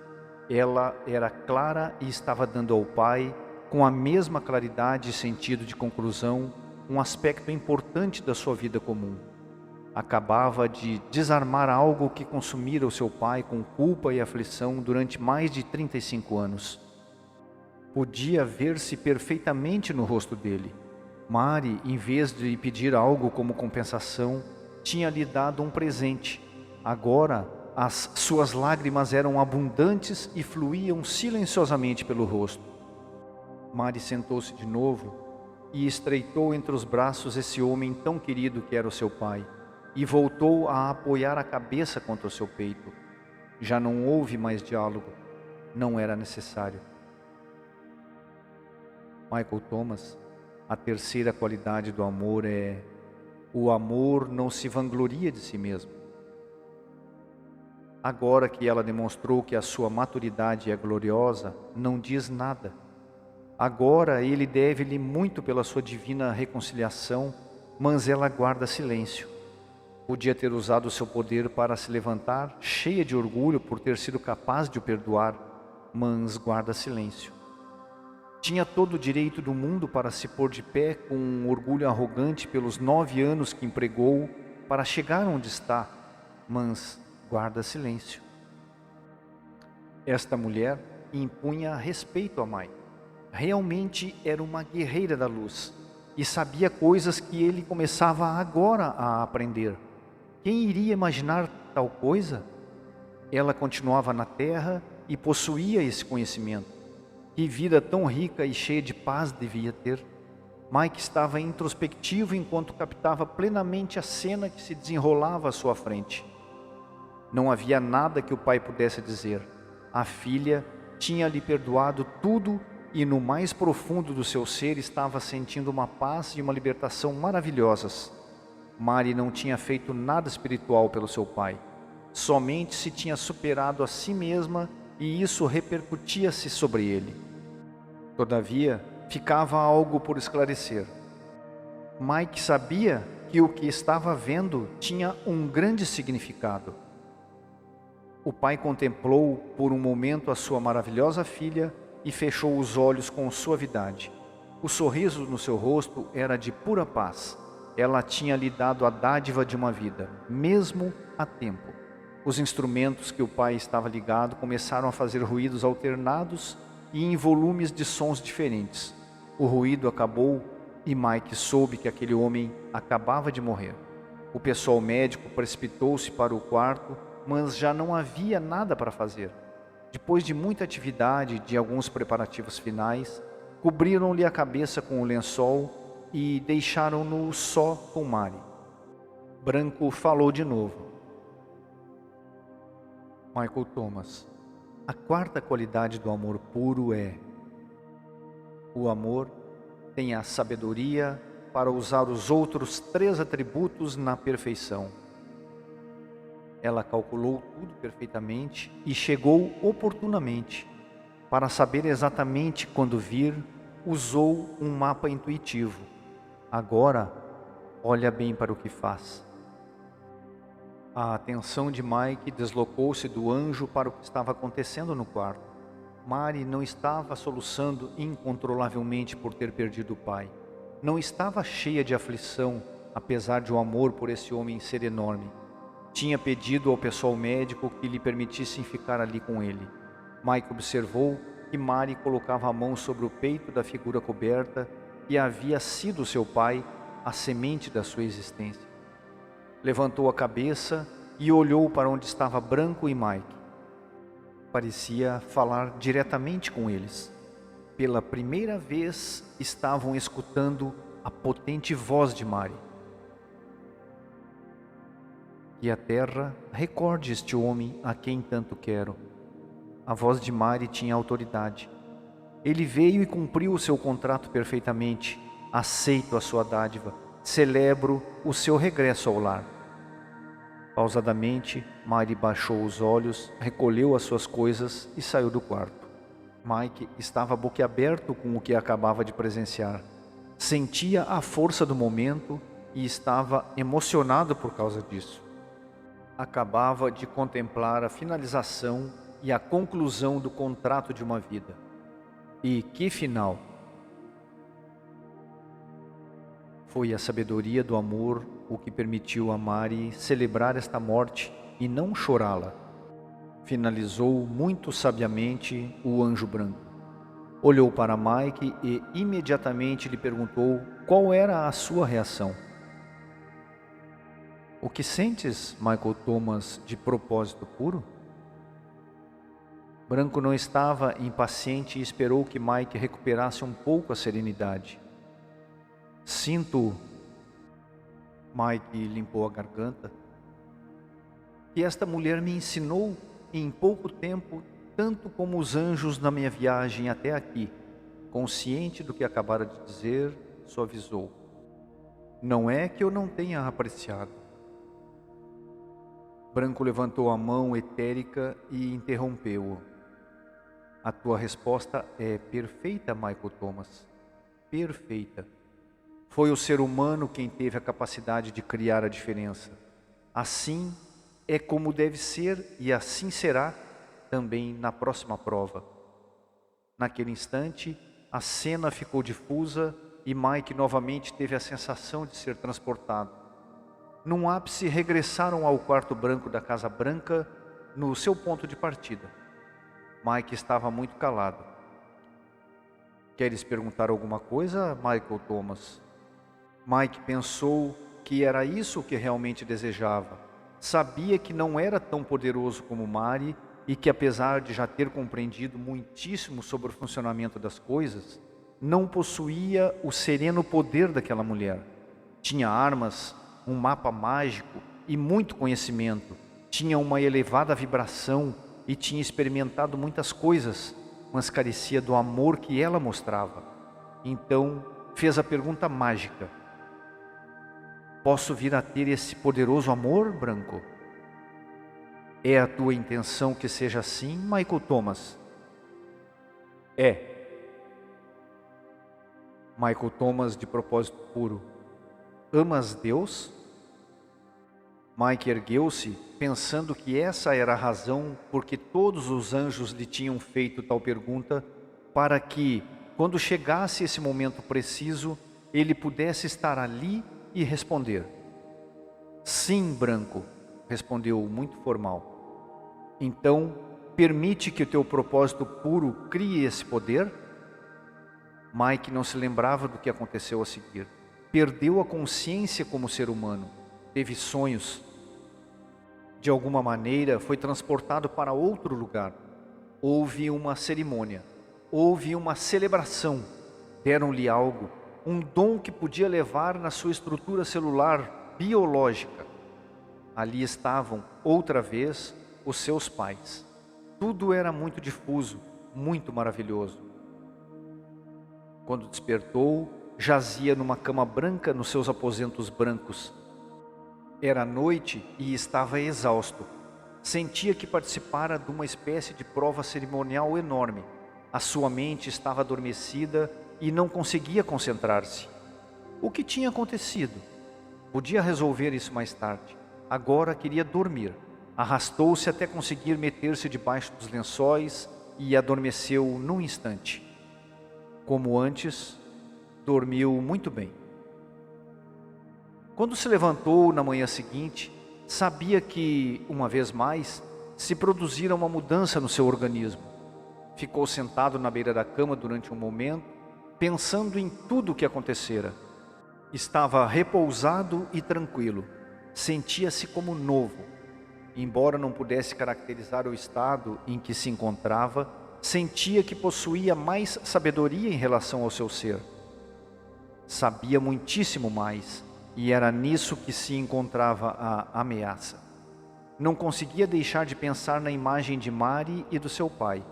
Ela era clara e estava dando ao pai, com a mesma claridade e sentido de conclusão, um aspecto importante da sua vida comum. Acabava de desarmar algo que consumira o seu pai com culpa e aflição durante mais de 35 anos. Podia ver-se perfeitamente no rosto dele. Mari, em vez de lhe pedir algo como compensação, tinha lhe dado um presente. Agora, as suas lágrimas eram abundantes e fluíam silenciosamente pelo rosto. Mari sentou-se de novo e estreitou entre os braços esse homem tão querido que era o seu pai, e voltou a apoiar a cabeça contra o seu peito. Já não houve mais diálogo, não era necessário. Michael Thomas, a terceira qualidade do amor é: o amor não se vangloria de si mesmo. Agora que ela demonstrou que a sua maturidade é gloriosa, não diz nada. Agora ele deve-lhe muito pela sua divina reconciliação, mas ela guarda silêncio. Podia ter usado o seu poder para se levantar, cheia de orgulho por ter sido capaz de o perdoar, mas guarda silêncio. Tinha todo o direito do mundo para se pôr de pé com um orgulho arrogante pelos 9 anos que empregou para chegar onde está, mas guarda silêncio. Esta mulher impunha respeito a Mai. Realmente era uma guerreira da luz. e sabia coisas que ele começava agora a aprender. Quem iria imaginar tal coisa? Ela continuava na terra e possuía esse conhecimento. Que vida tão rica e cheia de paz devia ter. Mike estava introspectivo enquanto captava plenamente a cena que se desenrolava à sua frente. Não havia nada que o pai pudesse dizer. A filha tinha lhe perdoado tudo e no mais profundo do seu ser estava sentindo uma paz e uma libertação maravilhosas. Mari não tinha feito nada espiritual pelo seu pai. Somente se tinha superado a si mesma e isso repercutia-se sobre ele. Todavia, ficava algo por esclarecer. Mike sabia que o que estava vendo tinha um grande significado. O pai contemplou por um momento a sua maravilhosa filha e fechou os olhos com suavidade. O sorriso no seu rosto era de pura paz. Ela tinha lhe dado a dádiva de uma vida, mesmo a tempo. Os instrumentos que o pai estava ligado começaram a fazer ruídos alternados e em volumes de sons diferentes. O ruído acabou e Mike soube que aquele homem acabava de morrer. O pessoal médico precipitou-se para o quarto, mas já não havia nada para fazer. Depois de muita atividade e de alguns preparativos finais, cobriram-lhe a cabeça com o lençol e deixaram-no só com Mari. Branco falou de novo. Michael Thomas, a quarta qualidade do amor puro é: o amor tem a sabedoria para usar os outros 3 atributos na perfeição. Ela calculou tudo perfeitamente e chegou oportunamente. Para saber exatamente quando vir, usou um mapa intuitivo. Agora, olha bem para o que faz. A atenção de Mike deslocou-se do anjo para o que estava acontecendo no quarto. Mari não estava soluçando incontrolavelmente por ter perdido o pai. Não estava cheia de aflição, apesar de o amor por esse homem ser enorme. Tinha pedido ao pessoal médico que lhe permitissem ficar ali com ele. Mike observou que Mari colocava a mão sobre o peito da figura coberta que havia sido seu pai, a semente da sua existência. Levantou a cabeça e olhou para onde estava Branco e Mike. Parecia falar diretamente com eles. Pela primeira vez estavam escutando a potente voz de Mari. Que a terra recorde este homem a quem tanto quero. A voz de Mari tinha autoridade. Ele veio e cumpriu o seu contrato perfeitamente. Aceito a sua dádiva. Celebro o seu regresso ao lar. Pausadamente, Mari baixou os olhos, recolheu as suas coisas e saiu do quarto. Mike estava boquiaberto com o que acabava de presenciar. Sentia a força do momento e estava emocionado por causa disso. Acabava de contemplar a finalização e a conclusão do contrato de uma vida. E que final! Foi a sabedoria do amor o que permitiu a Mari celebrar esta morte e não chorá-la. Finalizou muito sabiamente o anjo branco. Olhou para Mike e imediatamente lhe perguntou qual era a sua reação. O que sentes, Michael Thomas, de propósito puro? Branco não estava impaciente e esperou que Mike recuperasse um pouco a serenidade. Sinto, Mike limpou a garganta, que esta mulher me ensinou em pouco tempo, tanto como os anjos na minha viagem até aqui. Consciente do que acabara de dizer, suavizou. Não é que eu não tenha apreciado. Branco levantou a mão etérica e interrompeu-o. A tua resposta é perfeita, Michael Thomas. Perfeita. Foi o ser humano quem teve a capacidade de criar a diferença. Assim é como deve ser e assim será também na próxima prova. Naquele instante, a cena ficou difusa e Mike novamente teve a sensação de ser transportado. Num ápice, regressaram ao quarto branco da Casa Branca, no seu ponto de partida. Mike estava muito calado. Queres perguntar alguma coisa, Michael Thomas? Mike pensou que era isso o que realmente desejava. Sabia que não era tão poderoso como Mari e que, apesar de já ter compreendido muitíssimo sobre o funcionamento das coisas, não possuía o sereno poder daquela mulher. Tinha armas, um mapa mágico e muito conhecimento. Tinha uma elevada vibração e tinha experimentado muitas coisas, mas carecia do amor que ela mostrava. Então fez a pergunta mágica: posso vir a ter esse poderoso amor, Branco? É a tua intenção que seja assim, Michael Thomas? É. Michael Thomas, de propósito puro: amas Deus? Mike ergueu-se, pensando que essa era a razão por que todos os anjos lhe tinham feito tal pergunta, para que, quando chegasse esse momento preciso, ele pudesse estar ali e responder. Sim, Branco, respondeu muito formal. Então, permite que o teu propósito puro crie esse poder? Mike não se lembrava do que aconteceu a seguir. Perdeu a consciência como ser humano. Teve sonhos. De alguma maneira foi transportado para outro lugar. Houve uma cerimônia. Houve uma celebração. Deram-lhe algo, um dom que podia levar na sua estrutura celular biológica. Ali estavam, outra vez, os seus pais. Tudo era muito difuso, muito maravilhoso. Quando despertou, jazia numa cama branca nos seus aposentos brancos. Era noite e estava exausto. Sentia que participara de uma espécie de prova cerimonial enorme. A sua mente estava adormecida e não conseguia concentrar-se. O que tinha acontecido? Podia resolver isso mais tarde. Agora queria dormir. Arrastou-se até conseguir meter-se debaixo dos lençóis e adormeceu num instante. Como antes, dormiu muito bem. Quando se levantou na manhã seguinte, sabia que, uma vez mais, se produzira uma mudança no seu organismo. Ficou sentado na beira da cama durante um momento, pensando em tudo o que acontecera. Estava repousado e tranquilo. Sentia-se como novo. Embora não pudesse caracterizar o estado em que se encontrava, sentia que possuía mais sabedoria em relação ao seu ser. Sabia muitíssimo mais, e era nisso que se encontrava a ameaça. Não conseguia deixar de pensar na imagem de Mari e do seu pai.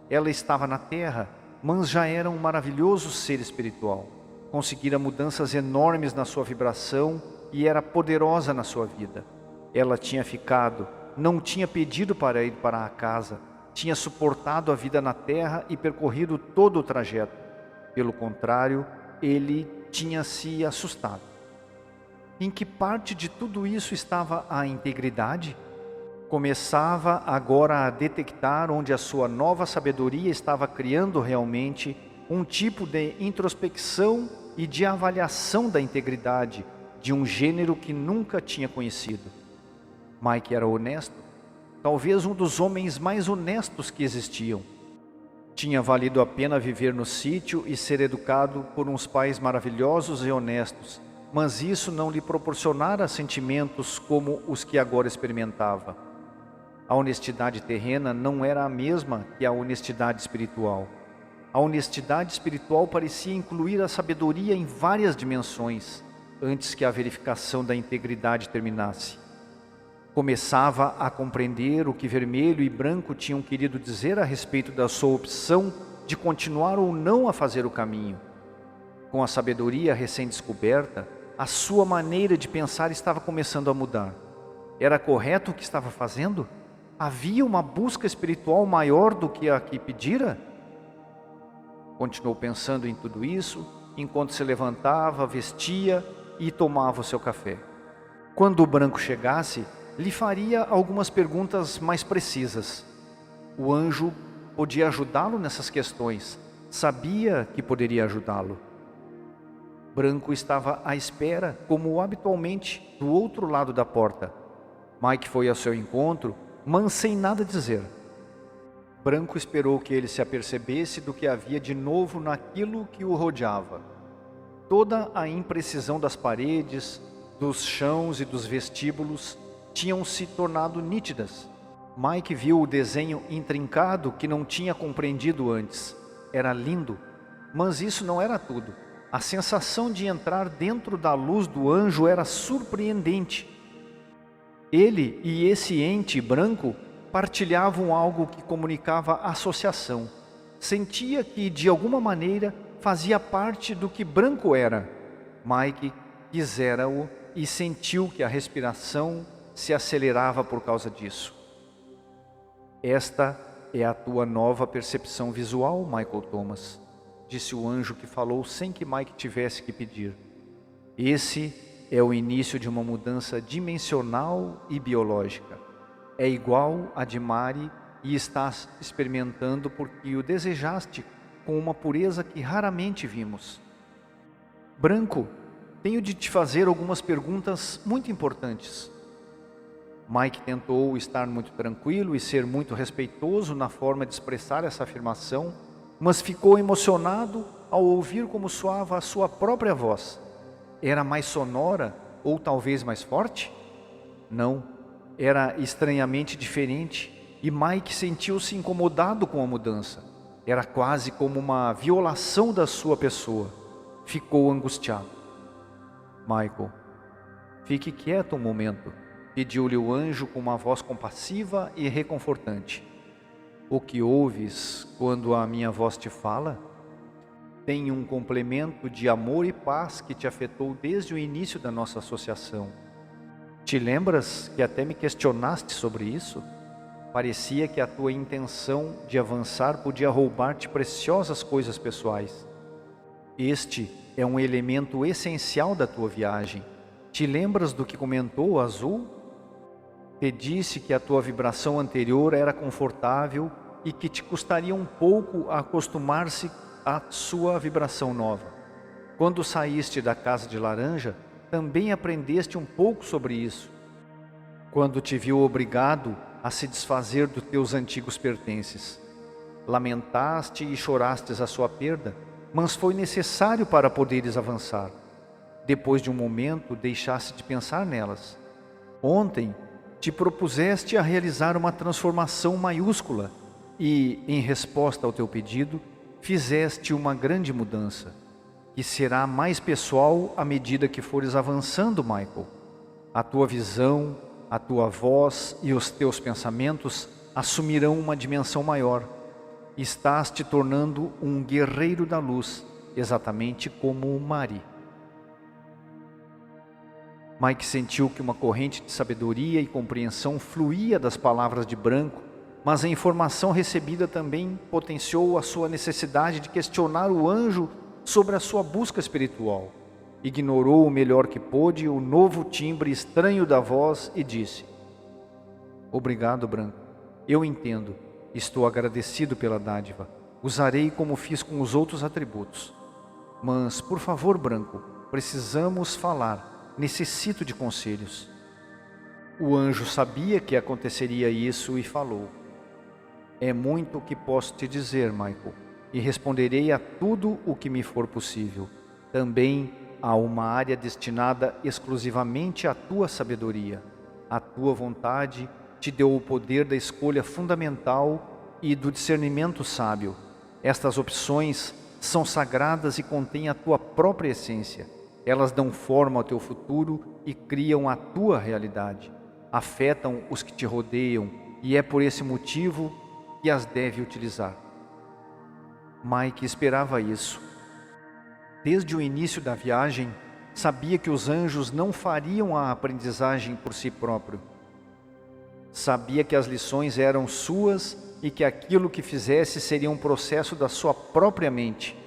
Ela estava na terra, mas já era um maravilhoso ser espiritual. Conseguira mudanças enormes na sua vibração e era poderosa na sua vida. Ela tinha ficado, não tinha pedido para ir para a casa, tinha suportado a vida na terra e percorrido todo o trajeto. Pelo contrário, ele tinha se assustado. Em que parte de tudo isso estava a integridade? Começava agora a detectar onde a sua nova sabedoria estava criando realmente um tipo de introspecção e de avaliação da integridade de um gênero que nunca tinha conhecido. Mike era honesto, talvez um dos homens mais honestos que existiam. Tinha valido a pena viver no sítio e ser educado por uns pais maravilhosos e honestos, mas isso não lhe proporcionara sentimentos como os que agora experimentava. A honestidade terrena não era a mesma que a honestidade espiritual. A honestidade espiritual parecia incluir a sabedoria em várias dimensões, antes que a verificação da integridade terminasse. Começava a compreender o que vermelho e branco tinham querido dizer a respeito da sua opção de continuar ou não a fazer o caminho. Com a sabedoria recém-descoberta, a sua maneira de pensar estava começando a mudar. Era correto o que estava fazendo? Havia uma busca espiritual maior do que a que pedira? Continuou pensando em tudo isso, enquanto se levantava, vestia e tomava o seu café. Quando o branco chegasse, lhe faria algumas perguntas mais precisas. O anjo podia ajudá-lo nessas questões. Sabia que poderia ajudá-lo. Branco estava à espera, como habitualmente, do outro lado da porta. Mike foi ao seu encontro, mas sem nada dizer. Branco esperou que ele se apercebesse do que havia de novo naquilo que o rodeava. Toda a imprecisão das paredes, dos chãos e dos vestíbulos tinham se tornado nítidas. Mike viu o desenho intrincado que não tinha compreendido antes. Era lindo, mas isso não era tudo. A sensação de entrar dentro da luz do anjo era surpreendente. Ele e esse ente branco partilhavam algo que comunicava associação. Sentia que, de alguma maneira, fazia parte do que branco era. Mike quisera-o e sentiu que a respiração se acelerava por causa disso. Esta é a tua nova percepção visual, Michael Thomas, disse o anjo que falou sem que Mike tivesse que pedir. Esse é o início de uma mudança dimensional e biológica. É igual a de Mari e estás experimentando porque o desejaste com uma pureza que raramente vimos. Branco, tenho de te fazer algumas perguntas muito importantes. Mike tentou estar muito tranquilo e ser muito respeitoso na forma de expressar essa afirmação, mas ficou emocionado ao ouvir como soava a sua própria voz. Era mais sonora ou talvez mais forte? Não, era estranhamente diferente e Mike sentiu-se incomodado com a mudança. Era quase como uma violação da sua pessoa. Ficou angustiado. Michael, fique quieto um momento, pediu-lhe o anjo com uma voz compassiva e reconfortante. O que ouves quando a minha voz te fala? Tem um complemento de amor e paz que te afetou desde o início da nossa associação. Te lembras que até me questionaste sobre isso? Parecia que a tua intenção de avançar podia roubar-te preciosas coisas pessoais. Este é um elemento essencial da tua viagem. Te lembras do que comentou o Azul? Te disse que a tua vibração anterior era confortável e que te custaria um pouco acostumar-se à sua vibração nova. Quando saíste da casa de laranja, também aprendeste um pouco sobre isso. Quando te viu obrigado a se desfazer dos teus antigos pertences. Lamentaste e chorastes a sua perda, mas foi necessário para poderes avançar. Depois de um momento, deixaste de pensar nelas. Ontem, te propuseste a realizar uma transformação maiúscula e, em resposta ao teu pedido, fizeste uma grande mudança, que será mais pessoal à medida que fores avançando, Michael. A tua visão, a tua voz e os teus pensamentos assumirão uma dimensão maior. Estás te tornando um guerreiro da luz, exatamente como o Mari. Mike sentiu que uma corrente de sabedoria e compreensão fluía das palavras de Branco, mas a informação recebida também potenciou a sua necessidade de questionar o anjo sobre a sua busca espiritual. Ignorou o melhor que pôde o novo timbre estranho da voz e disse: Obrigado, Branco. Eu entendo. Estou agradecido pela dádiva. Usarei como fiz com os outros atributos. Mas, por favor, Branco, precisamos falar. Necessito de conselhos. O anjo sabia que aconteceria isso e falou: É muito o que posso te dizer, Michael, e responderei a tudo o que me for possível. Também há uma área destinada exclusivamente à tua sabedoria. A tua vontade te deu o poder da escolha fundamental e do discernimento sábio. Estas opções são sagradas e contêm a tua própria essência. Elas dão forma ao teu futuro e criam a tua realidade. Afetam os que te rodeiam e é por esse motivo que as deve utilizar. Mike esperava isso. Desde o início da viagem, sabia que os anjos não fariam a aprendizagem por si próprio. Sabia que as lições eram suas e que aquilo que fizesse seria um processo da sua própria mente.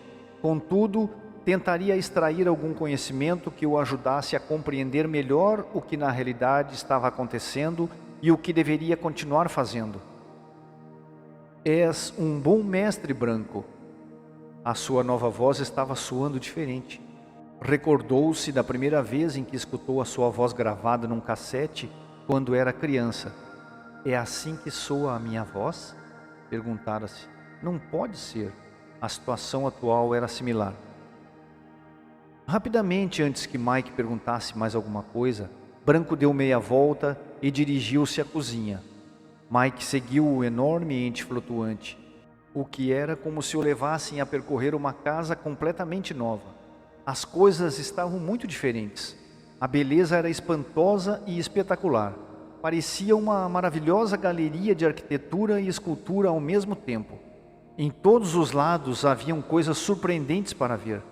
Contudo, tentaria extrair algum conhecimento que o ajudasse a compreender melhor o que na realidade estava acontecendo e o que deveria continuar fazendo. És um bom mestre, Branco. A sua nova voz estava soando diferente. Recordou-se da primeira vez em que escutou a sua voz gravada num cassete quando era criança. É assim que soa a minha voz? Perguntara-se. Não pode ser. A situação atual era similar. Rapidamente, antes que Mike perguntasse mais alguma coisa, Branco deu meia volta e dirigiu-se à cozinha. Mike seguiu o enorme ente flutuante, o que era como se o levassem a percorrer uma casa completamente nova. As coisas estavam muito diferentes. A beleza era espantosa e espetacular. Parecia uma maravilhosa galeria de arquitetura e escultura ao mesmo tempo. Em todos os lados haviam coisas surpreendentes para ver.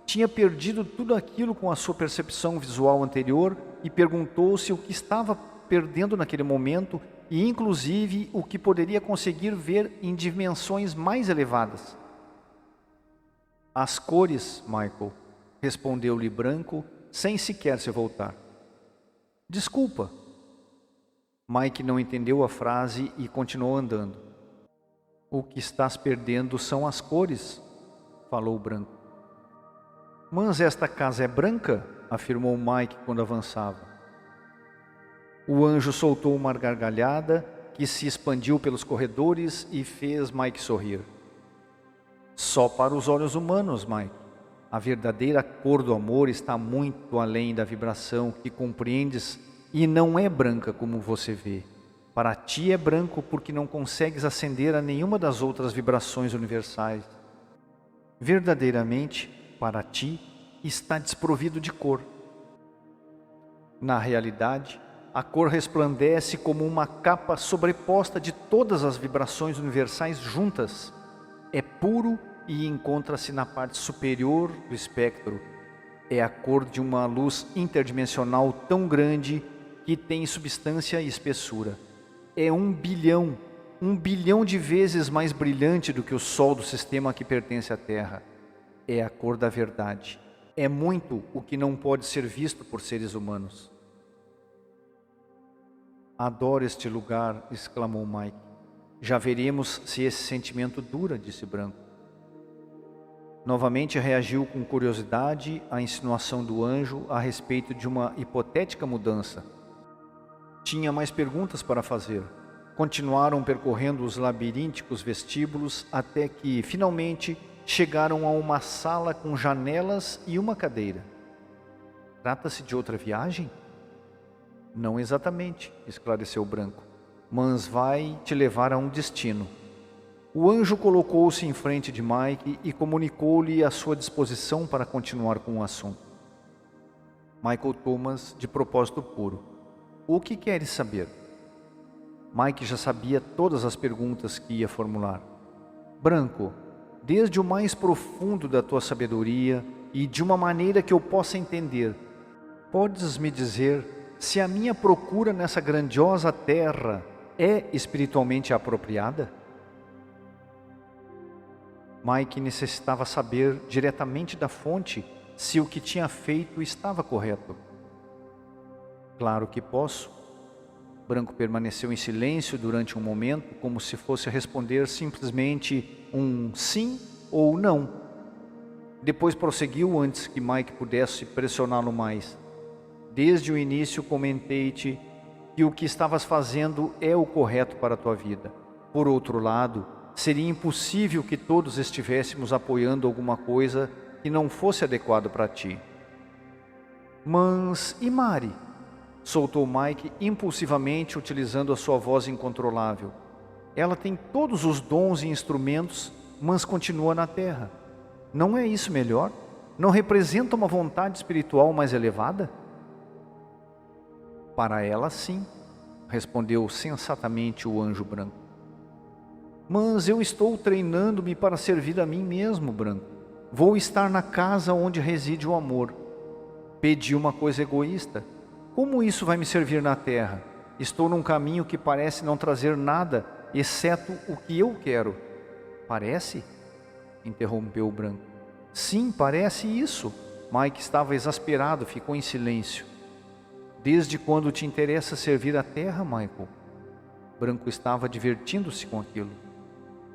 Tinha perdido tudo aquilo com a sua percepção visual anterior e perguntou-se o que estava perdendo naquele momento e, inclusive, o que poderia conseguir ver em dimensões mais elevadas. As cores, Michael, respondeu-lhe Branco, sem sequer se voltar. Desculpa. Mike não entendeu a frase e continuou andando. O que estás perdendo são as cores, falou Branco. Mas esta casa é branca, afirmou Mike quando avançava. O anjo soltou uma gargalhada que se expandiu pelos corredores e fez Mike sorrir. Só para os olhos humanos, Mike. A verdadeira cor do amor está muito além da vibração que compreendes e não é branca como você vê. Para ti é branco porque não consegues ascender a nenhuma das outras vibrações universais. Verdadeiramente, para ti, está desprovido de cor. Na realidade, a cor resplandece como uma capa sobreposta de todas as vibrações universais juntas. É puro e encontra-se na parte superior do espectro. É a cor de uma luz interdimensional tão grande que tem substância e espessura. É 1 bilhão de vezes mais brilhante do que o Sol do sistema que pertence à Terra. É a cor da verdade. É muito o que não pode ser visto por seres humanos. Adoro este lugar, exclamou Mike. Já veremos se esse sentimento dura, disse Branco. Novamente reagiu com curiosidade à insinuação do anjo a respeito de uma hipotética mudança. Tinha mais perguntas para fazer. Continuaram percorrendo os labirínticos vestíbulos até que, finalmente, chegaram a uma sala com janelas e uma cadeira. Trata-se de outra viagem? Não exatamente, esclareceu Branco, mas vai te levar a um destino. O anjo colocou-se em frente de Mike e comunicou-lhe a sua disposição para continuar com o assunto. Michael Thomas, de propósito puro. O que queres saber? Mike já sabia todas as perguntas que ia formular. Branco, desde o mais profundo da tua sabedoria e de uma maneira que eu possa entender, podes me dizer se a minha procura nessa grandiosa terra é espiritualmente apropriada? Mike necessitava saber diretamente da fonte se o que tinha feito estava correto. Claro que posso. Branco permaneceu em silêncio durante um momento, como se fosse responder simplesmente um sim ou não. Depois prosseguiu antes que Mike pudesse pressioná-lo mais. Desde o início comentei-te que o que estavas fazendo é o correto para a tua vida. Por outro lado, seria impossível que todos estivéssemos apoiando alguma coisa que não fosse adequado para ti. Mas e Mari? Soltou Mike impulsivamente, utilizando a sua voz incontrolável. Ela tem todos os dons e instrumentos, mas continua na Terra. Não é isso melhor? Não representa uma vontade espiritual mais elevada? Para ela, sim, respondeu sensatamente o anjo branco. Mas eu estou treinando-me para servir a mim mesmo, Branco. Vou estar na casa onde reside o amor. Pedi uma coisa egoísta. Como isso vai me servir na terra? Estou num caminho que parece não trazer nada, exceto o que eu quero. Parece? Interrompeu o Branco. Sim, parece isso. Mike estava exasperado, ficou em silêncio. Desde quando te interessa servir a terra, Michael? Branco estava divertindo-se com aquilo.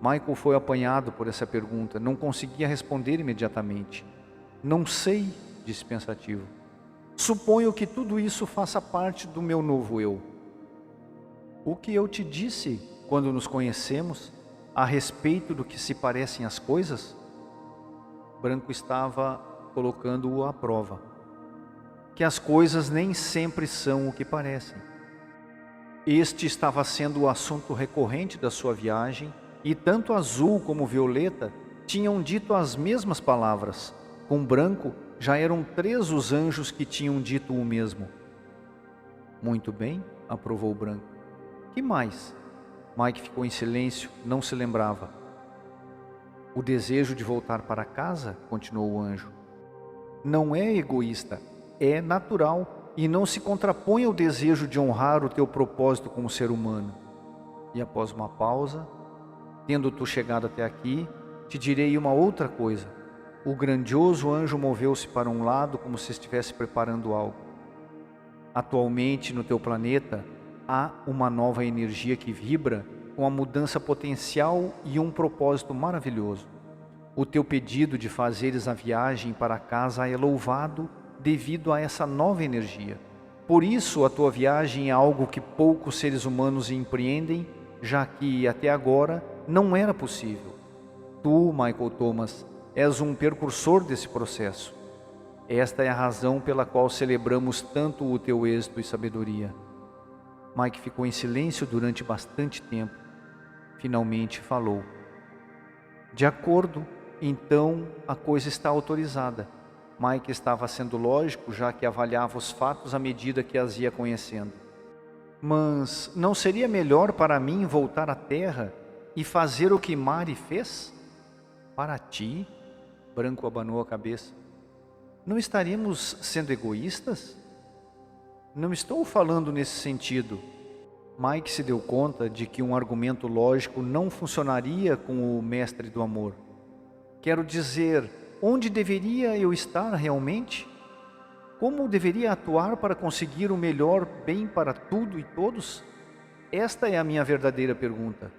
Michael foi apanhado por essa pergunta, não conseguia responder imediatamente. Não sei, disse pensativo. Suponho que tudo isso faça parte do meu novo eu. O que eu te disse quando nos conhecemos a respeito do que se parecem as coisas? Branco estava colocando-o à prova. Que as coisas nem sempre são o que parecem. Este estava sendo o assunto recorrente da sua viagem, e tanto Azul como Violeta tinham dito as mesmas palavras. Com Branco, já eram 3 os anjos que tinham dito o mesmo. Muito bem, aprovou Branco. Que mais? Mike ficou em silêncio, não se lembrava. O desejo de voltar para casa, continuou o anjo, não é egoísta, é natural e não se contrapõe ao desejo de honrar o teu propósito como ser humano. E após uma pausa, tendo tu chegado até aqui, te direi uma outra coisa. O grandioso anjo moveu-se para um lado como se estivesse preparando algo. Atualmente no teu planeta há uma nova energia que vibra com a mudança potencial e um propósito maravilhoso. O teu pedido de fazeres a viagem para casa é louvado devido a essa nova energia. Por isso a tua viagem é algo que poucos seres humanos empreendem, já que até agora não era possível. Tu, Michael Thomas, és um precursor desse processo. Esta é a razão pela qual celebramos tanto o teu êxito e sabedoria. Mike ficou em silêncio durante bastante tempo. Finalmente falou. De acordo, então a coisa está autorizada. Mike estava sendo lógico, já que avaliava os fatos à medida que as ia conhecendo. Mas não seria melhor para mim voltar à terra e fazer o que Mari fez? Para ti? Branco abanou a cabeça. Não estaríamos sendo egoístas? Não estou falando nesse sentido. Mike se deu conta de que um argumento lógico não funcionaria com o mestre do amor. Quero dizer, onde deveria eu estar realmente? Como deveria atuar para conseguir o melhor bem para tudo e todos? Esta é a minha verdadeira pergunta.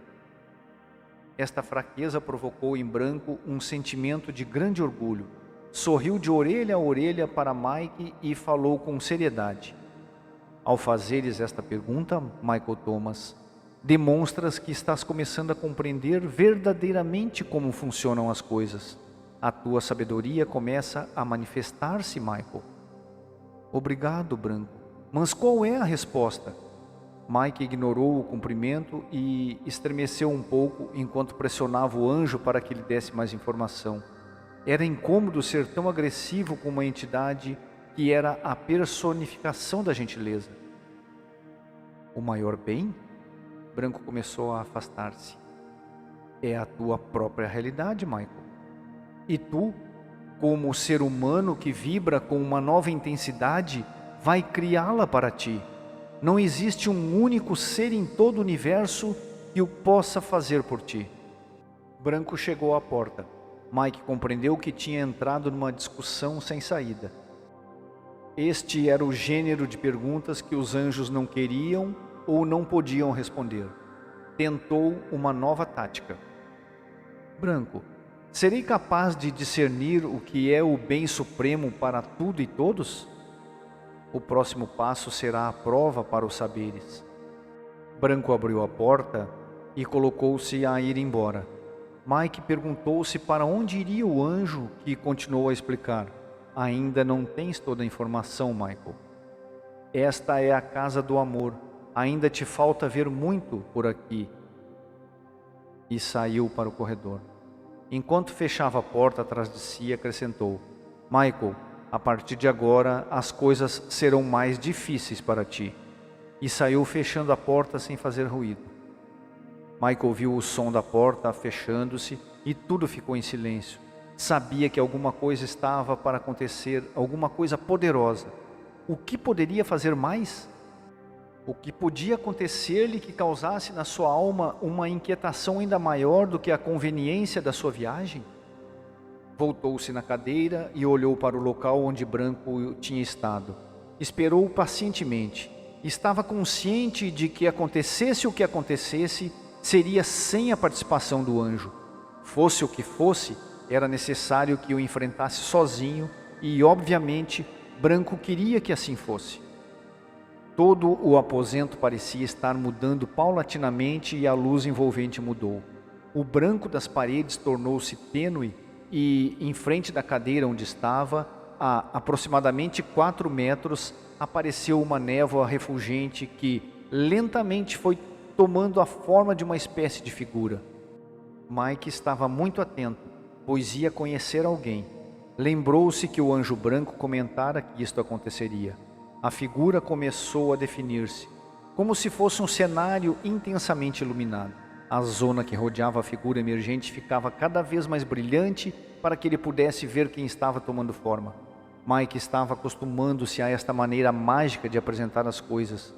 Esta fraqueza provocou em Branco um sentimento de grande orgulho. Sorriu de orelha a orelha para Mike e falou com seriedade. Ao fazeres esta pergunta, Michael Thomas, demonstras que estás começando a compreender verdadeiramente como funcionam as coisas. A tua sabedoria começa a manifestar-se, Michael. Obrigado, Branco. Mas qual é a resposta? Mike ignorou o cumprimento e estremeceu um pouco enquanto pressionava o anjo para que lhe desse mais informação. Era incômodo ser tão agressivo com uma entidade que era a personificação da gentileza. O maior bem? Branco começou a afastar-se. É a tua própria realidade, Michael. E tu, como ser humano que vibra com uma nova intensidade, vai criá-la para ti. Não existe um único ser em todo o universo que o possa fazer por ti. Branco chegou à porta. Mike compreendeu que tinha entrado numa discussão sem saída. Este era o gênero de perguntas que os anjos não queriam ou não podiam responder. Tentou uma nova tática. Branco, serei capaz de discernir o que é o bem supremo para tudo e todos? O próximo passo será a prova para os saberes. Branco abriu a porta e colocou-se a ir embora. Mike perguntou-se para onde iria o anjo, que continuou a explicar. Ainda não tens toda a informação, Michael. Esta é a casa do amor. Ainda te falta ver muito por aqui. E saiu para o corredor. Enquanto fechava a porta atrás de si, acrescentou. Michael, a partir de agora, as coisas serão mais difíceis para ti. E saiu fechando a porta sem fazer ruído. Michael ouviu o som da porta fechando-se e tudo ficou em silêncio. Sabia que alguma coisa estava para acontecer, alguma coisa poderosa. O que poderia fazer mais? O que podia acontecer-lhe que causasse na sua alma uma inquietação ainda maior do que a conveniência da sua viagem? Voltou-se na cadeira e olhou para o local onde Branco tinha estado. Esperou pacientemente. Estava consciente de que acontecesse o que acontecesse, seria sem a participação do anjo. Fosse o que fosse, era necessário que o enfrentasse sozinho e, obviamente, Branco queria que assim fosse. Todo o aposento parecia estar mudando paulatinamente e a luz envolvente mudou. O branco das paredes tornou-se tênue e em frente da cadeira onde estava, a aproximadamente 4 metros, apareceu uma névoa refulgente que lentamente foi tomando a forma de uma espécie de figura. Mike estava muito atento, pois ia conhecer alguém. Lembrou-se que o anjo branco comentara que isto aconteceria. A figura começou a definir-se, como se fosse um cenário intensamente iluminado. A zona que rodeava a figura emergente ficava cada vez mais brilhante para que ele pudesse ver quem estava tomando forma. Mike estava acostumando-se a esta maneira mágica de apresentar as coisas,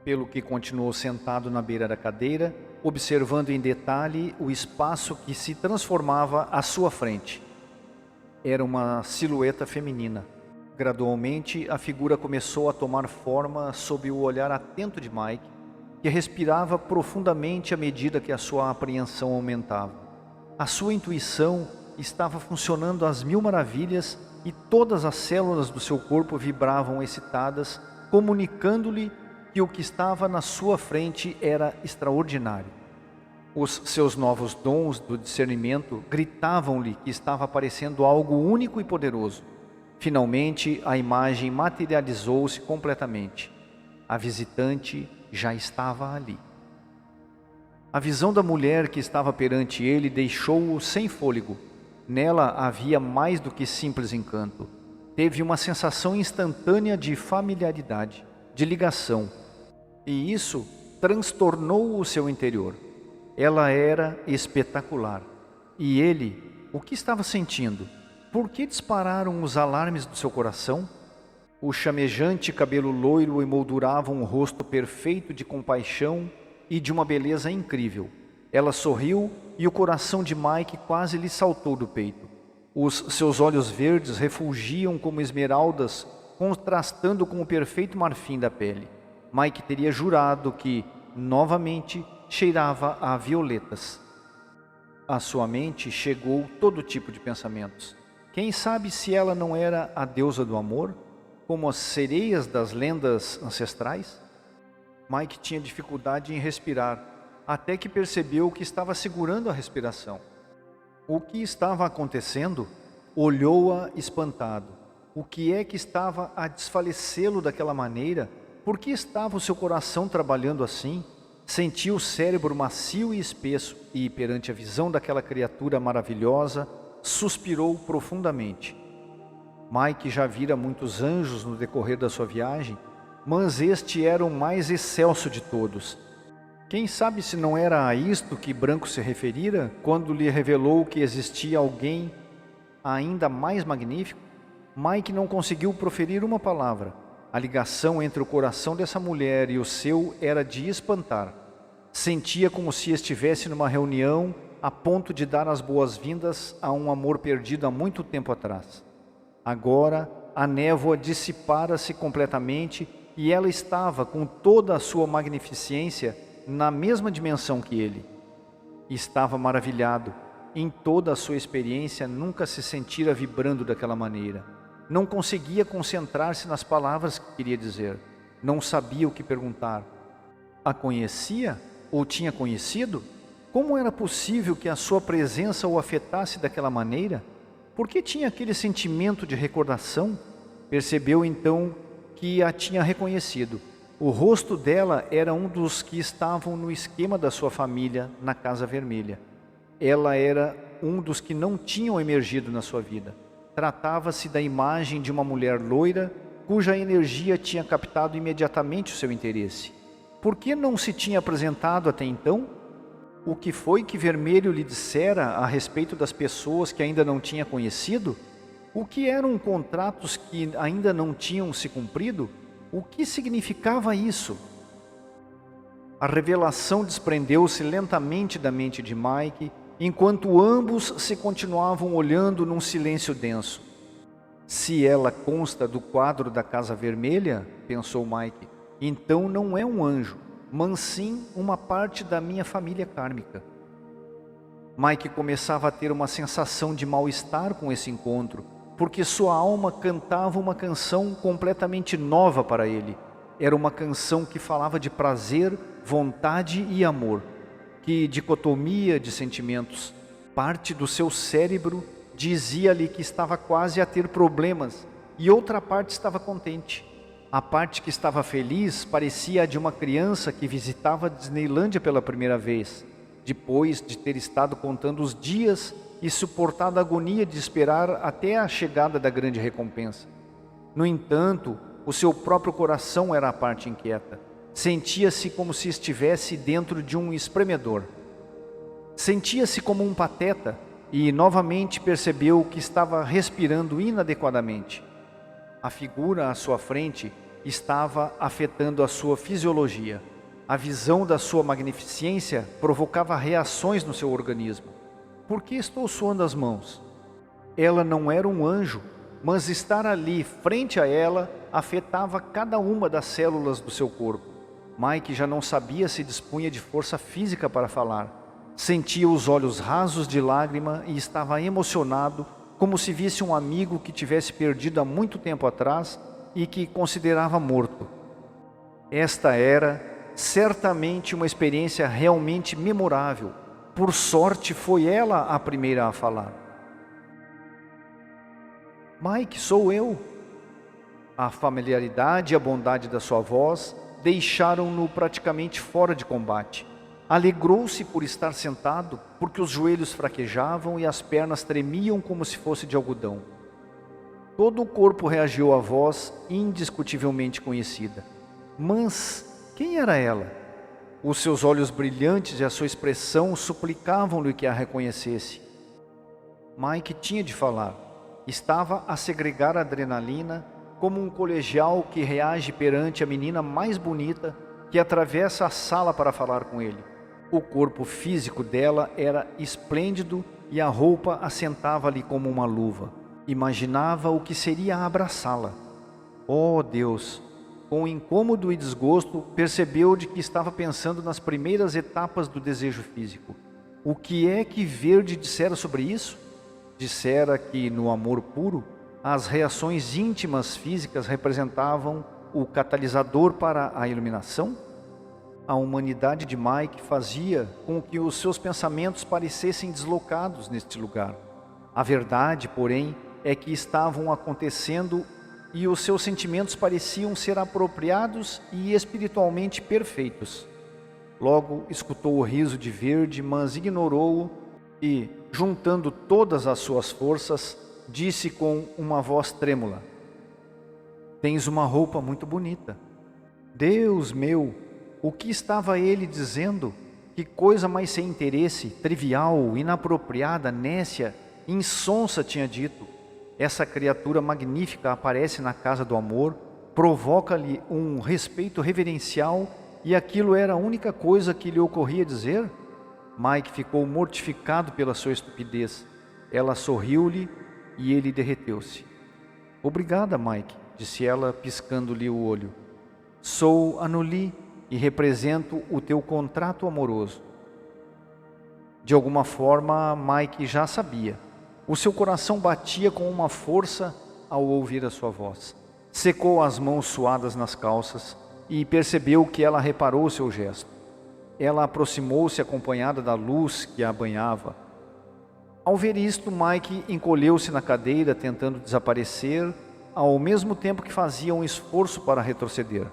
pelo que continuou sentado na beira da cadeira, observando em detalhe o espaço que se transformava à sua frente. Era uma silhueta feminina. Gradualmente, a figura começou a tomar forma sob o olhar atento de Mike, que respirava profundamente à medida que a sua apreensão aumentava. A sua intuição estava funcionando às mil maravilhas e todas as células do seu corpo vibravam excitadas, comunicando-lhe que o que estava na sua frente era extraordinário. Os seus novos dons do discernimento gritavam-lhe que estava aparecendo algo único e poderoso. Finalmente, a imagem materializou-se completamente. A visitante já estava ali. A visão da mulher que estava perante ele deixou-o sem fôlego. Nela havia mais do que simples encanto. Teve uma sensação instantânea de familiaridade, de ligação. E isso transtornou o seu interior. Ela era espetacular. E ele, o que estava sentindo? Por que dispararam os alarmes do seu coração? O chamejante cabelo loiro emoldurava um rosto perfeito de compaixão e de uma beleza incrível. Ela sorriu e o coração de Mike quase lhe saltou do peito. Os seus olhos verdes refulgiam como esmeraldas, contrastando com o perfeito marfim da pele. Mike teria jurado que, novamente, cheirava a violetas. À sua mente chegou todo tipo de pensamentos. Quem sabe se ela não era a deusa do amor, como as sereias das lendas ancestrais? Mike tinha dificuldade em respirar, até que percebeu que estava segurando a respiração. O que estava acontecendo? Olhou-a espantado. O que é que estava a desfalecê-lo daquela maneira? Por que estava o seu coração trabalhando assim? Sentiu o cérebro macio e espesso e, perante a visão daquela criatura maravilhosa, suspirou profundamente. Mike já vira muitos anjos no decorrer da sua viagem, mas este era o mais excelso de todos. Quem sabe se não era a isto que Branco se referira quando lhe revelou que existia alguém ainda mais magnífico? Mike não conseguiu proferir uma palavra. A ligação entre o coração dessa mulher e o seu era de espantar. Sentia como se estivesse numa reunião a ponto de dar as boas-vindas a um amor perdido há muito tempo atrás. Agora a névoa dissipara-se completamente e ela estava com toda a sua magnificência na mesma dimensão que ele. Estava maravilhado. Em toda a sua experiência nunca se sentira vibrando daquela maneira. Não conseguia concentrar-se nas palavras que queria dizer. Não sabia o que perguntar. A conhecia? Ou tinha conhecido? Como era possível que a sua presença o afetasse daquela maneira? Por que tinha aquele sentimento de recordação? Percebeu então que a tinha reconhecido. O rosto dela era um dos que estavam no esquema da sua família na Casa Vermelha. Ela era um dos que não tinham emergido na sua vida. Tratava-se da imagem de uma mulher loira, cuja energia tinha captado imediatamente o seu interesse. Por que não se tinha apresentado até então? O que foi que Vermelho lhe dissera a respeito das pessoas que ainda não tinha conhecido? O que eram contratos que ainda não tinham se cumprido? O que significava isso? A revelação desprendeu-se lentamente da mente de Mike, enquanto ambos se continuavam olhando num silêncio denso. Se ela consta do quadro da Casa Vermelha, pensou Mike, então não é um anjo, mas sim uma parte da minha família kármica. Mike começava a ter uma sensação de mal-estar com esse encontro, porque sua alma cantava uma canção completamente nova para ele. Era uma canção que falava de prazer, vontade e amor. Que dicotomia de sentimentos! Parte do seu cérebro dizia-lhe que estava quase a ter problemas e outra parte estava contente. A parte que estava feliz parecia a de uma criança que visitava a Disneylândia pela primeira vez, depois de ter estado contando os dias e suportado a agonia de esperar até a chegada da grande recompensa. No entanto, o seu próprio coração era a parte inquieta. Sentia-se como se estivesse dentro de um espremedor. Sentia-se como um pateta e novamente percebeu que estava respirando inadequadamente. A figura à sua frente estava afetando a sua fisiologia. A visão da sua magnificência provocava reações no seu organismo. Por que estou suando as mãos? Ela não era um anjo, mas estar ali frente a ela afetava cada uma das células do seu corpo. Mike já não sabia se dispunha de força física para falar. Sentia os olhos rasos de lágrima e estava emocionado, como se visse um amigo que tivesse perdido há muito tempo atrás e que considerava morto. Esta era certamente uma experiência realmente memorável. Por sorte, foi ela a primeira a falar. Mike, sou eu. A familiaridade e a bondade da sua voz deixaram-no praticamente fora de combate. Alegrou-se por estar sentado, porque os joelhos fraquejavam e as pernas tremiam como se fosse de algodão. Todo o corpo reagiu à voz indiscutivelmente conhecida. Mas quem era ela? Os seus olhos brilhantes e a sua expressão suplicavam-lhe que a reconhecesse. Mike tinha de falar. Estava a segregar adrenalina como um colegial que reage perante a menina mais bonita que atravessa a sala para falar com ele. O corpo físico dela era esplêndido e a roupa assentava-lhe como uma luva. Imaginava o que seria abraçá-la. Oh Deus! Com incômodo e desgosto, percebeu de que estava pensando nas primeiras etapas do desejo físico. O que é que Verde dissera sobre isso? Dissera que, no amor puro, as reações íntimas físicas representavam o catalisador para a iluminação? A humanidade de Mike fazia com que os seus pensamentos parecessem deslocados neste lugar. A verdade, porém, é que estavam acontecendo e os seus sentimentos pareciam ser apropriados e espiritualmente perfeitos. Logo escutou o riso de Verde, mas ignorou-o e, juntando todas as suas forças, disse com uma voz trêmula: tens uma roupa muito bonita. Deus meu, o que estava ele dizendo? Que coisa mais sem interesse, trivial, inapropriada, nécia, insonsa tinha dito. Essa criatura magnífica aparece na casa do amor, provoca-lhe um respeito reverencial e aquilo era a única coisa que lhe ocorria dizer? Mike ficou mortificado pela sua estupidez. Ela sorriu-lhe e ele derreteu-se. Obrigada, Mike, disse ela, piscando-lhe o olho. Sou Anuli e represento o teu contrato amoroso. De alguma forma, Mike já sabia. O seu coração batia com uma força ao ouvir a sua voz. Secou as mãos suadas nas calças e percebeu que ela reparou o seu gesto. Ela aproximou-se acompanhada da luz que a banhava. Ao ver isto, Mike encolheu-se na cadeira, tentando desaparecer, ao mesmo tempo que fazia um esforço para retroceder.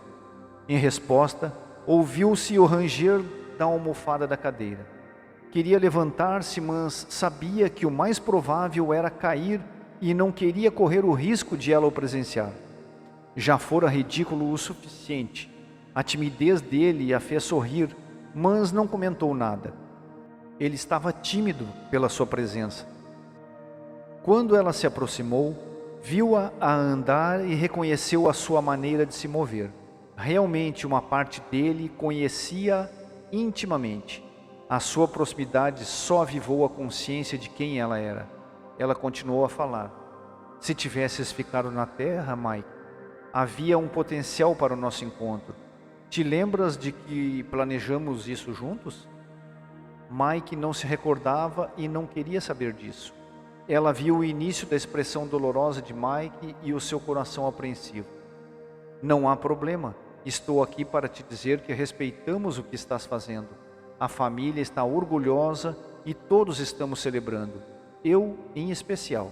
Em resposta, ouviu-se o ranger da almofada da cadeira. Queria levantar-se, mas sabia que o mais provável era cair e não queria correr o risco de ela o presenciar. Já fora ridículo o suficiente. A timidez dele a fez sorrir, mas não comentou nada. Ele estava tímido pela sua presença. Quando ela se aproximou, viu-a a andar e reconheceu a sua maneira de se mover. Realmente uma parte dele conhecia intimamente. A sua proximidade só avivou a consciência de quem ela era. Ela continuou a falar. Se tivesses ficado na terra, Mike, havia um potencial para o nosso encontro. Te lembras de que planejamos isso juntos? Mike não se recordava e não queria saber disso. Ela viu o início da expressão dolorosa de Mike e o seu coração apreensivo. Não há problema. Estou aqui para te dizer que respeitamos o que estás fazendo. A família está orgulhosa e todos estamos celebrando. eu em especial.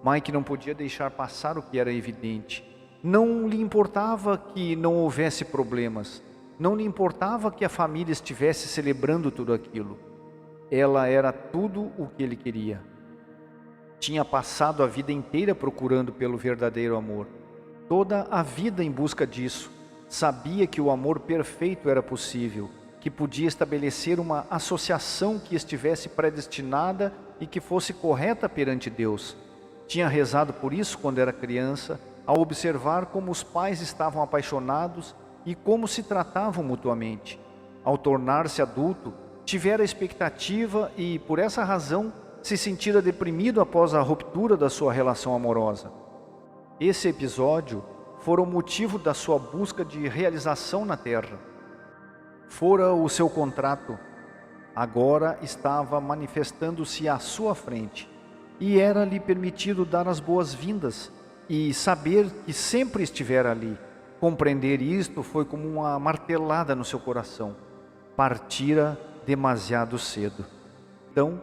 Mike não podia deixar passar o que era evidente. Não lhe importava que não houvesse problemas. Não lhe importava que a família estivesse celebrando tudo aquilo. Ela era tudo o que ele queria. Tinha passado a vida inteira procurando pelo verdadeiro amor. Toda a vida em busca disso. Sabia que o amor perfeito era possível, que podia estabelecer uma associação que estivesse predestinada e que fosse correta perante Deus. Tinha rezado por isso quando era criança, ao observar como os pais estavam apaixonados e como se tratavam mutuamente. Ao tornar-se adulto, tivera expectativa e, por essa razão, se sentira deprimido após a ruptura da sua relação amorosa. Esse episódio fora o motivo da sua busca de realização na Terra. Fora o seu contrato, agora estava manifestando-se à sua frente, e era-lhe permitido dar as boas-vindas e saber que sempre estivera ali. Compreender isto foi como uma martelada no seu coração. Partira demasiado cedo. Então,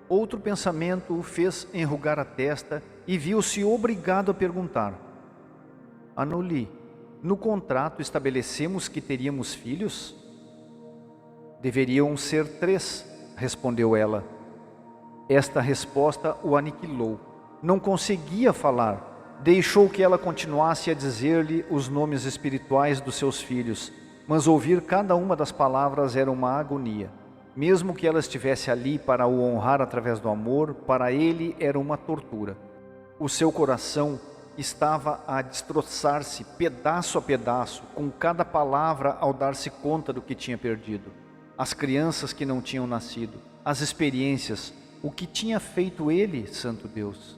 outro pensamento o fez enrugar a testa e viu-se obrigado a perguntar: Anuli, no contrato estabelecemos que teríamos filhos? Deveriam ser 3, respondeu ela. Esta resposta o aniquilou. Não conseguia falar. Deixou que ela continuasse a dizer-lhe os nomes espirituais dos seus filhos, mas ouvir cada uma das palavras era uma agonia. Mesmo que ela estivesse ali para o honrar através do amor, para ele era uma tortura. O seu coração estava a destroçar-se pedaço a pedaço, com cada palavra ao dar-se conta do que tinha perdido. As crianças que não tinham nascido, as experiências, o que tinha feito ele, santo Deus.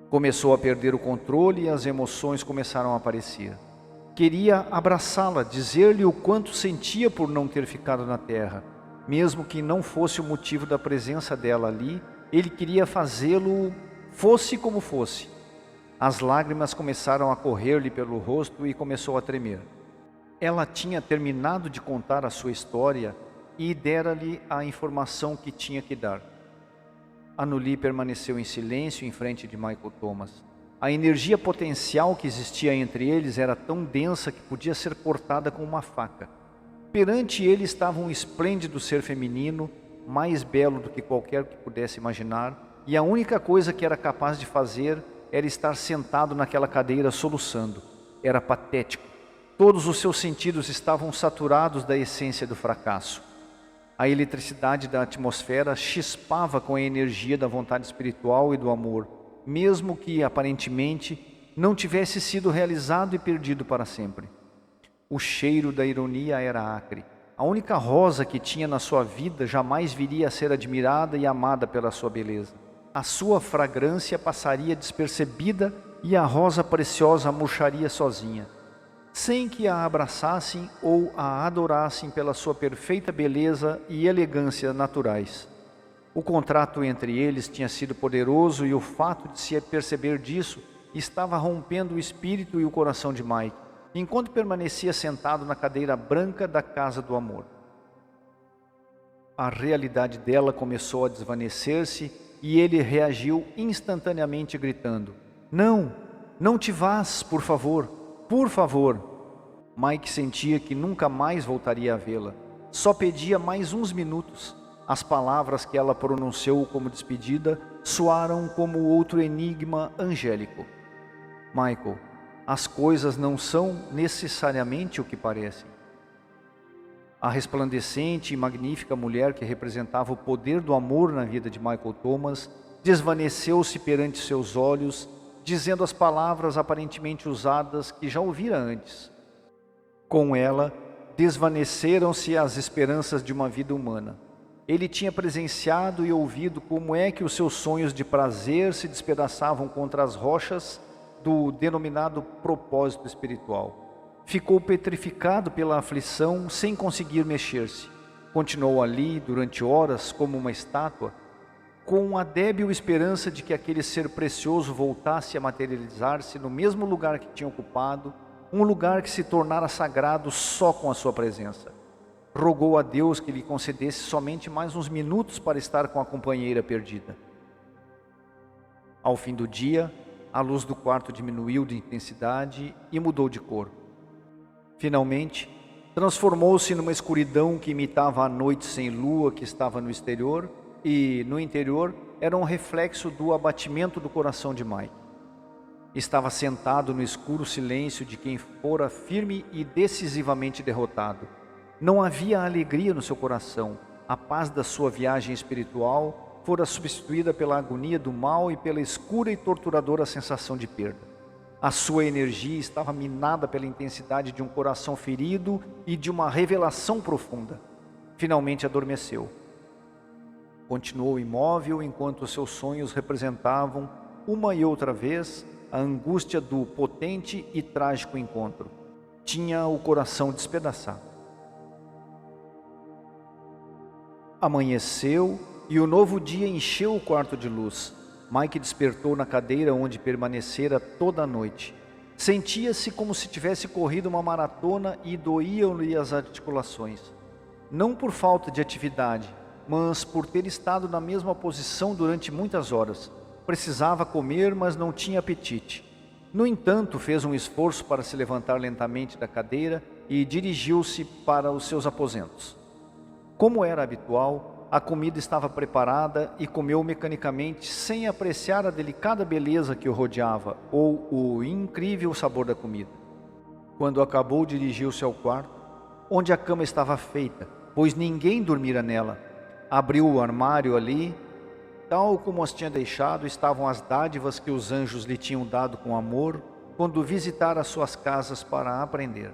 Começou a perder o controle e as emoções começaram a aparecer. Queria abraçá-la, dizer-lhe o quanto sentia por não ter ficado na terra. Mesmo que não fosse o motivo da presença dela ali, ele queria fazê-lo, fosse como fosse. As lágrimas começaram a correr-lhe pelo rosto e começou a tremer. Ela tinha terminado de contar a sua história e dera-lhe a informação que tinha que dar. Anuli permaneceu em silêncio em frente de Michael Thomas. A energia potencial que existia entre eles era tão densa que podia ser cortada com uma faca. Perante ele estava um esplêndido ser feminino, mais belo do que qualquer que pudesse imaginar, e a única coisa que era capaz de fazer era estar sentado naquela cadeira soluçando. Era patético. Todos os seus sentidos estavam saturados da essência do fracasso. A eletricidade da atmosfera chispava com a energia da vontade espiritual e do amor, mesmo que, aparentemente, não tivesse sido realizado e perdido para sempre. O cheiro da ironia era acre. A única rosa que tinha na sua vida jamais viria a ser admirada e amada pela sua beleza. A sua fragrância passaria despercebida e a rosa preciosa murcharia sozinha, sem que a abraçassem ou a adorassem pela sua perfeita beleza e elegância naturais. O contrato entre eles tinha sido poderoso e o fato de se perceber disso estava rompendo o espírito e o coração de Mike, enquanto permanecia sentado na cadeira branca da casa do amor. A realidade dela começou a desvanecer-se e ele reagiu instantaneamente gritando: Não, não te vás, por favor, por favor. Mike sentia que nunca mais voltaria a vê-la. Só pedia mais uns minutos. As palavras que ela pronunciou como despedida soaram como outro enigma angélico. Michael, as coisas não são necessariamente o que parecem. A resplandecente e magnífica mulher que representava o poder do amor na vida de Michael Thomas desvaneceu-se perante seus olhos, dizendo as palavras aparentemente usadas que já ouvira antes. Com ela, desvaneceram-se as esperanças de uma vida humana. Ele tinha presenciado e ouvido como é que os seus sonhos de prazer se despedaçavam contra as rochas do denominado propósito espiritual. Ficou petrificado pela aflição sem conseguir mexer-se. Continuou ali durante horas como uma estátua, com a débil esperança de que aquele ser precioso voltasse a materializar-se no mesmo lugar que tinha ocupado, um lugar que se tornara sagrado só com a sua presença. rogou a Deus que lhe concedesse somente mais uns minutos para estar com a companheira perdida. Ao fim do dia, a luz do quarto diminuiu de intensidade e mudou de cor. Finalmente, transformou-se numa escuridão que imitava a noite sem lua que estava no exterior e, no interior, era um reflexo do abatimento do coração de Mike. Estava sentado no escuro silêncio de quem fora firme e decisivamente derrotado. Não havia alegria no seu coração. A paz da sua viagem espiritual fora substituída pela agonia do mal e pela escura e torturadora sensação de perda. A sua energia estava minada pela intensidade de um coração ferido e de uma revelação profunda. Finalmente adormeceu. Continuou imóvel enquanto seus sonhos representavam, uma e outra vez, a angústia do potente e trágico encontro. Tinha o coração despedaçado. Amanheceu e o novo dia encheu o quarto de luz. Mike despertou na cadeira onde permanecera toda a noite. Sentia-se como se tivesse corrido uma maratona e doíam-lhe as articulações. Não por falta de atividade, mas por ter estado na mesma posição durante muitas horas. Precisava comer, mas não tinha apetite. No entanto, fez um esforço para se levantar lentamente da cadeira e dirigiu-se para os seus aposentos. Como era habitual, a comida estava preparada e comeu mecanicamente, sem apreciar a delicada beleza que o rodeava ou o incrível sabor da comida. Quando acabou, dirigiu-se ao quarto, onde a cama estava feita, pois ninguém dormira nela. Abriu o armário ali, tal como as tinha deixado, estavam as dádivas que os anjos lhe tinham dado com amor, quando visitara as suas casas para aprender.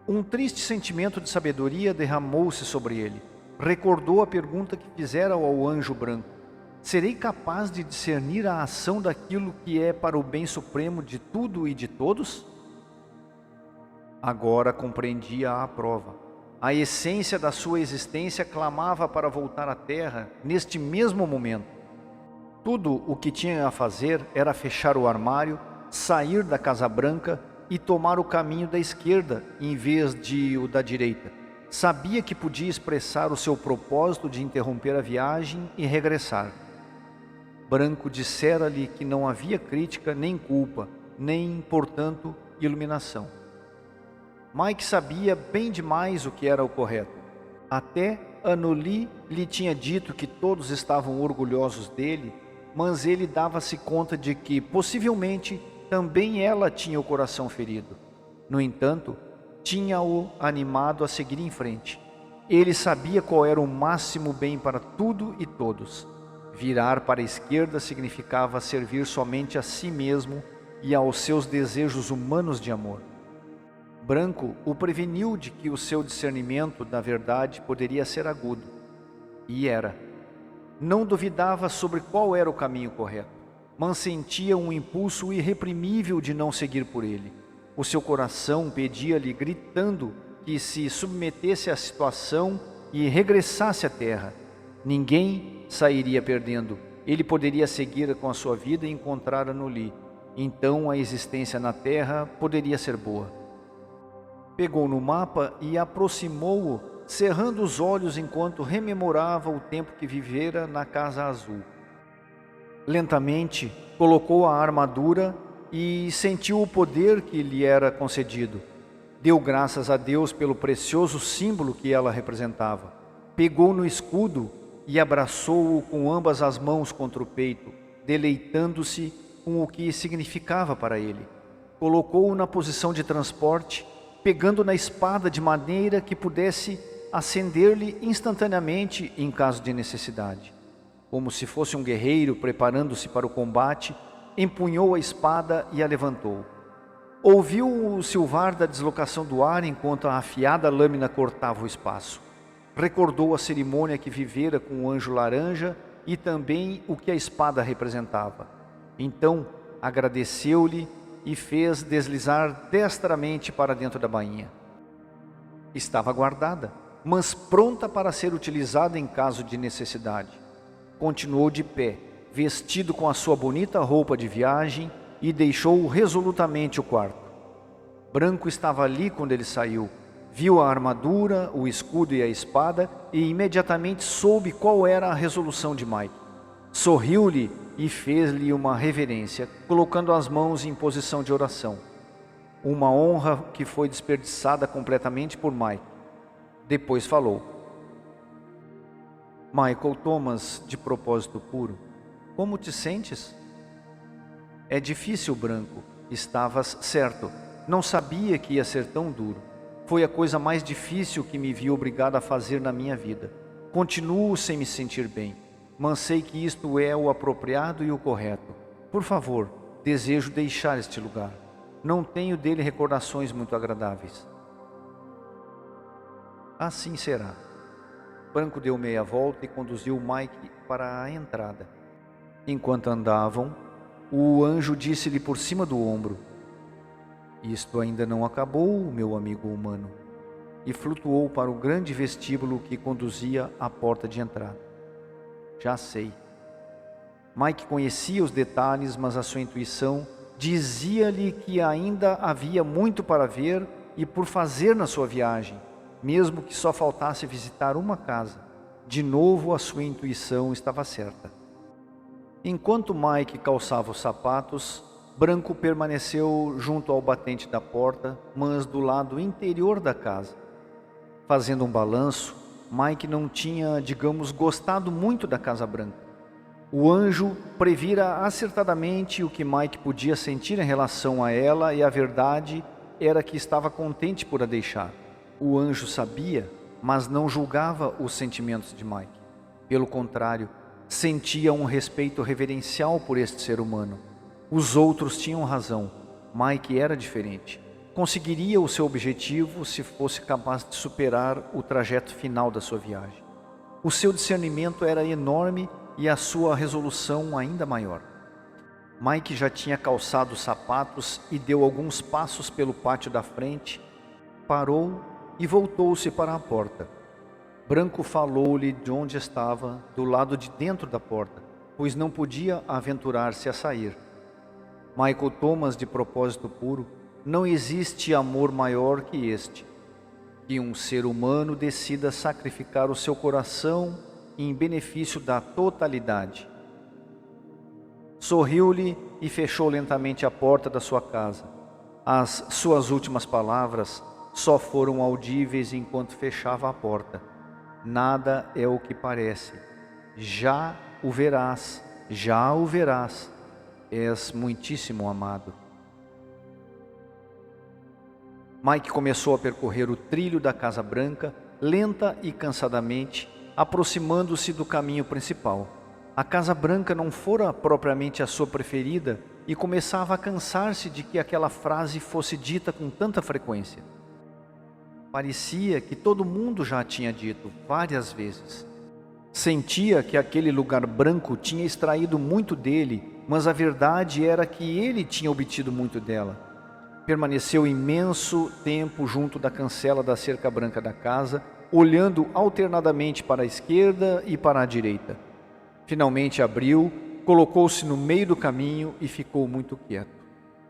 Um triste sentimento de sabedoria derramou-se sobre ele. Recordou a pergunta que fizera ao anjo branco: serei capaz de discernir a ação daquilo que é para o bem supremo de tudo e de todos? Agora compreendia a prova. A essência da sua existência clamava para voltar à terra neste mesmo momento. Tudo o que tinha a fazer era fechar o armário, sair da Casa Branca e tomar o caminho da esquerda em vez de o da direita. Sabia que podia expressar o seu propósito de interromper a viagem e regressar. Branco dissera-lhe que não havia crítica nem culpa, nem, portanto, iluminação. Mike sabia bem demais o que era o correto. Até Anuli lhe tinha dito que todos estavam orgulhosos dele, mas ele dava-se conta de que, possivelmente, também ela tinha o coração ferido. No entanto, tinha-o animado a seguir em frente. Ele sabia qual era o máximo bem para tudo e todos. Virar para a esquerda significava servir somente a si mesmo e aos seus desejos humanos de amor. Branco o preveniu de que o seu discernimento da verdade poderia ser agudo. E era. Não duvidava sobre qual era o caminho correto, mas sentia um impulso irreprimível de não seguir por ele. O seu coração pedia-lhe, gritando, que se submetesse à situação e regressasse à terra. Ninguém sairia perdendo. Ele poderia seguir com a sua vida e encontrar Anuli. Então a existência na terra poderia ser boa. Pegou no mapa e aproximou-o, cerrando os olhos enquanto rememorava o tempo que vivera na Casa Azul. Lentamente colocou a armadura e sentiu o poder que lhe era concedido. Deu graças a Deus pelo precioso símbolo que ela representava. Pegou no escudo e abraçou-o com ambas as mãos contra o peito, deleitando-se com o que significava para ele. Colocou-o na posição de transporte, pegando na espada de maneira que pudesse acender-lhe instantaneamente em caso de necessidade. Como se fosse um guerreiro preparando-se para o combate, empunhou a espada e a levantou. Ouviu o silvar da deslocação do ar enquanto a afiada lâmina cortava o espaço. Recordou a cerimônia que vivera com o anjo laranja e também o que a espada representava. Então agradeceu-lhe e fez deslizar destramente para dentro da bainha. Estava guardada, mas pronta para ser utilizada em caso de necessidade. Continuou de pé, vestido com a sua bonita roupa de viagem, e deixou resolutamente o quarto. Branco estava ali quando ele saiu. Viu a armadura, o escudo e a espada e imediatamente soube qual era a resolução de Mike. Sorriu-lhe e fez-lhe uma reverência, colocando as mãos em posição de oração. Uma honra que foi desperdiçada completamente por Mike. Depois falou: Michael Thomas, de propósito puro, como te sentes? É difícil, Branco. Estavas certo. Não sabia que ia ser tão duro. Foi a coisa mais difícil que me vi obrigado a fazer na minha vida. Continuo sem me sentir bem, mas sei que isto é o apropriado e o correto. Por favor, desejo deixar este lugar. Não tenho dele recordações muito agradáveis. Assim será. Branco deu meia volta e conduziu Mike para a entrada. Enquanto andavam, o anjo disse-lhe por cima do ombro: Isto ainda não acabou, meu amigo humano. E flutuou para o grande vestíbulo que conduzia à porta de entrada. Já sei. Mike conhecia os detalhes, mas a sua intuição dizia-lhe que ainda havia muito para ver e por fazer na sua viagem, mesmo que só faltasse visitar uma casa. De novo a sua intuição estava certa. Enquanto Mike calçava os sapatos, Branco permaneceu junto ao batente da porta, mas do lado interior da casa. Fazendo um balanço, Mike não tinha, digamos, gostado muito da Casa Branca. O anjo previra acertadamente o que Mike podia sentir em relação a ela e a verdade era que estava contente por a deixar. O anjo sabia, mas não julgava os sentimentos de Mike. Pelo contrário, sentia um respeito reverencial por este ser humano. Os outros tinham razão, Mike era diferente. Conseguiria o seu objetivo se fosse capaz de superar o trajeto final da sua viagem. O seu discernimento era enorme e a sua resolução ainda maior. Mike já tinha calçado os sapatos e deu alguns passos pelo pátio da frente, parou e voltou-se para a porta. Branco falou-lhe de onde estava, do lado de dentro da porta, pois não podia aventurar-se a sair. Michael Thomas, de propósito puro, não existe amor maior que este, que um ser humano decida sacrificar o seu coração em benefício da totalidade. Sorriu-lhe e fechou lentamente a porta da sua casa. As suas últimas palavras só foram audíveis enquanto fechava a porta. Nada é o que parece. Já o verás, já o verás. És muitíssimo amado. Mike começou a percorrer o trilho da Casa Branca, lenta e cansadamente, aproximando-se do caminho principal. A Casa Branca não fora propriamente a sua preferida e começava a cansar-se de que aquela frase fosse dita com tanta frequência. Parecia que todo mundo já a tinha dito várias vezes. Sentia que aquele lugar branco tinha extraído muito dele, mas a verdade era que ele tinha obtido muito dela. Permaneceu imenso tempo junto da cancela da cerca branca da casa, olhando alternadamente para a esquerda e para a direita. Finalmente abriu, colocou-se no meio do caminho e ficou muito quieto.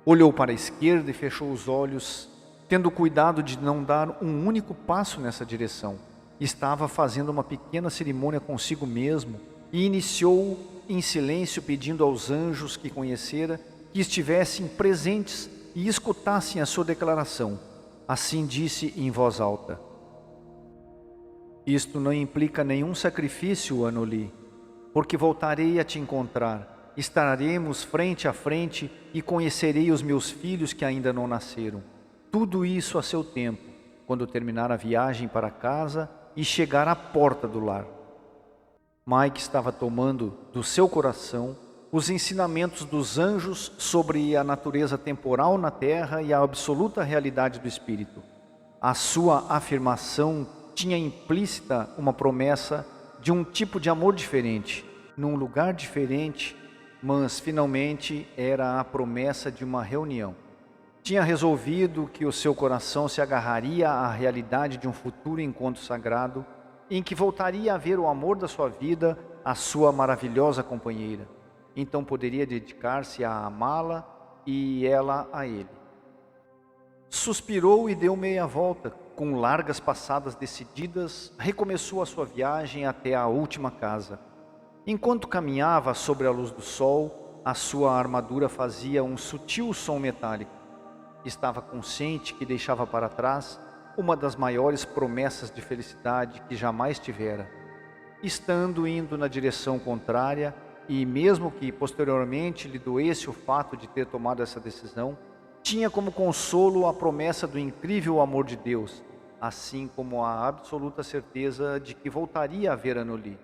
Olhou para a esquerda e fechou os olhos, tendo cuidado de não dar um único passo nessa direção. Estava fazendo uma pequena cerimônia consigo mesmo e iniciou em silêncio pedindo aos anjos que conhecera que estivessem presentes e escutassem a sua declaração. Assim disse em voz alta: Isto não implica nenhum sacrifício, Anoli, porque voltarei a te encontrar, estaremos frente a frente e conhecerei os meus filhos que ainda não nasceram. Tudo isso a seu tempo, quando terminar a viagem para casa e chegar à porta do lar. Mike estava tomando do seu coração os ensinamentos dos anjos sobre a natureza temporal na terra e a absoluta realidade do espírito. A sua afirmação tinha implícita uma promessa de um tipo de amor diferente, num lugar diferente, mas finalmente era a promessa de uma reunião. Tinha resolvido que o seu coração se agarraria à realidade de um futuro encontro sagrado, em que voltaria a ver o amor da sua vida, a sua maravilhosa companheira. Então poderia dedicar-se a amá-la e ela a ele. Suspirou e deu meia volta, com largas passadas decididas, recomeçou a sua viagem até a última casa. Enquanto caminhava sobre a luz do sol, a sua armadura fazia um sutil som metálico. Estava consciente que deixava para trás uma das maiores promessas de felicidade que jamais tivera. Estando indo na direção contrária, e mesmo que posteriormente lhe doesse o fato de ter tomado essa decisão, tinha como consolo a promessa do incrível amor de Deus, assim como a absoluta certeza de que voltaria a ver Anuli.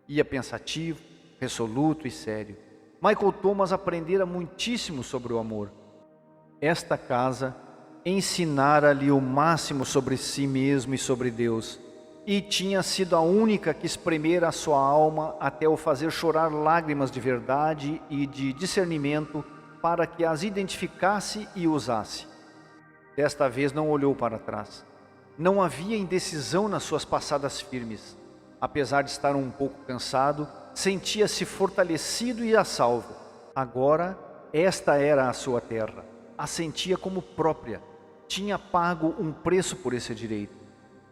Ia pensativo, resoluto e sério. Michael Thomas aprendera muitíssimo sobre o amor. Esta casa ensinara-lhe o máximo sobre si mesmo e sobre Deus, e tinha sido a única que espremera a sua alma até o fazer chorar lágrimas de verdade e de discernimento para que as identificasse e usasse. Desta vez não olhou para trás. Não havia indecisão nas suas passadas firmes. Apesar de estar um pouco cansado, sentia-se fortalecido e a salvo. Agora, esta era a sua terra. A sentia como própria. Tinha pago um preço por esse direito.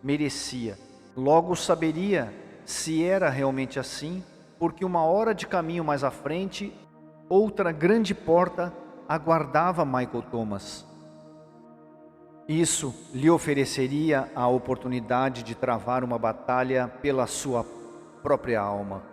Merecia. Logo saberia se era realmente assim, porque uma hora de caminho mais à frente, outra grande porta aguardava Michael Thomas. Isso lhe ofereceria a oportunidade de travar uma batalha pela sua própria alma.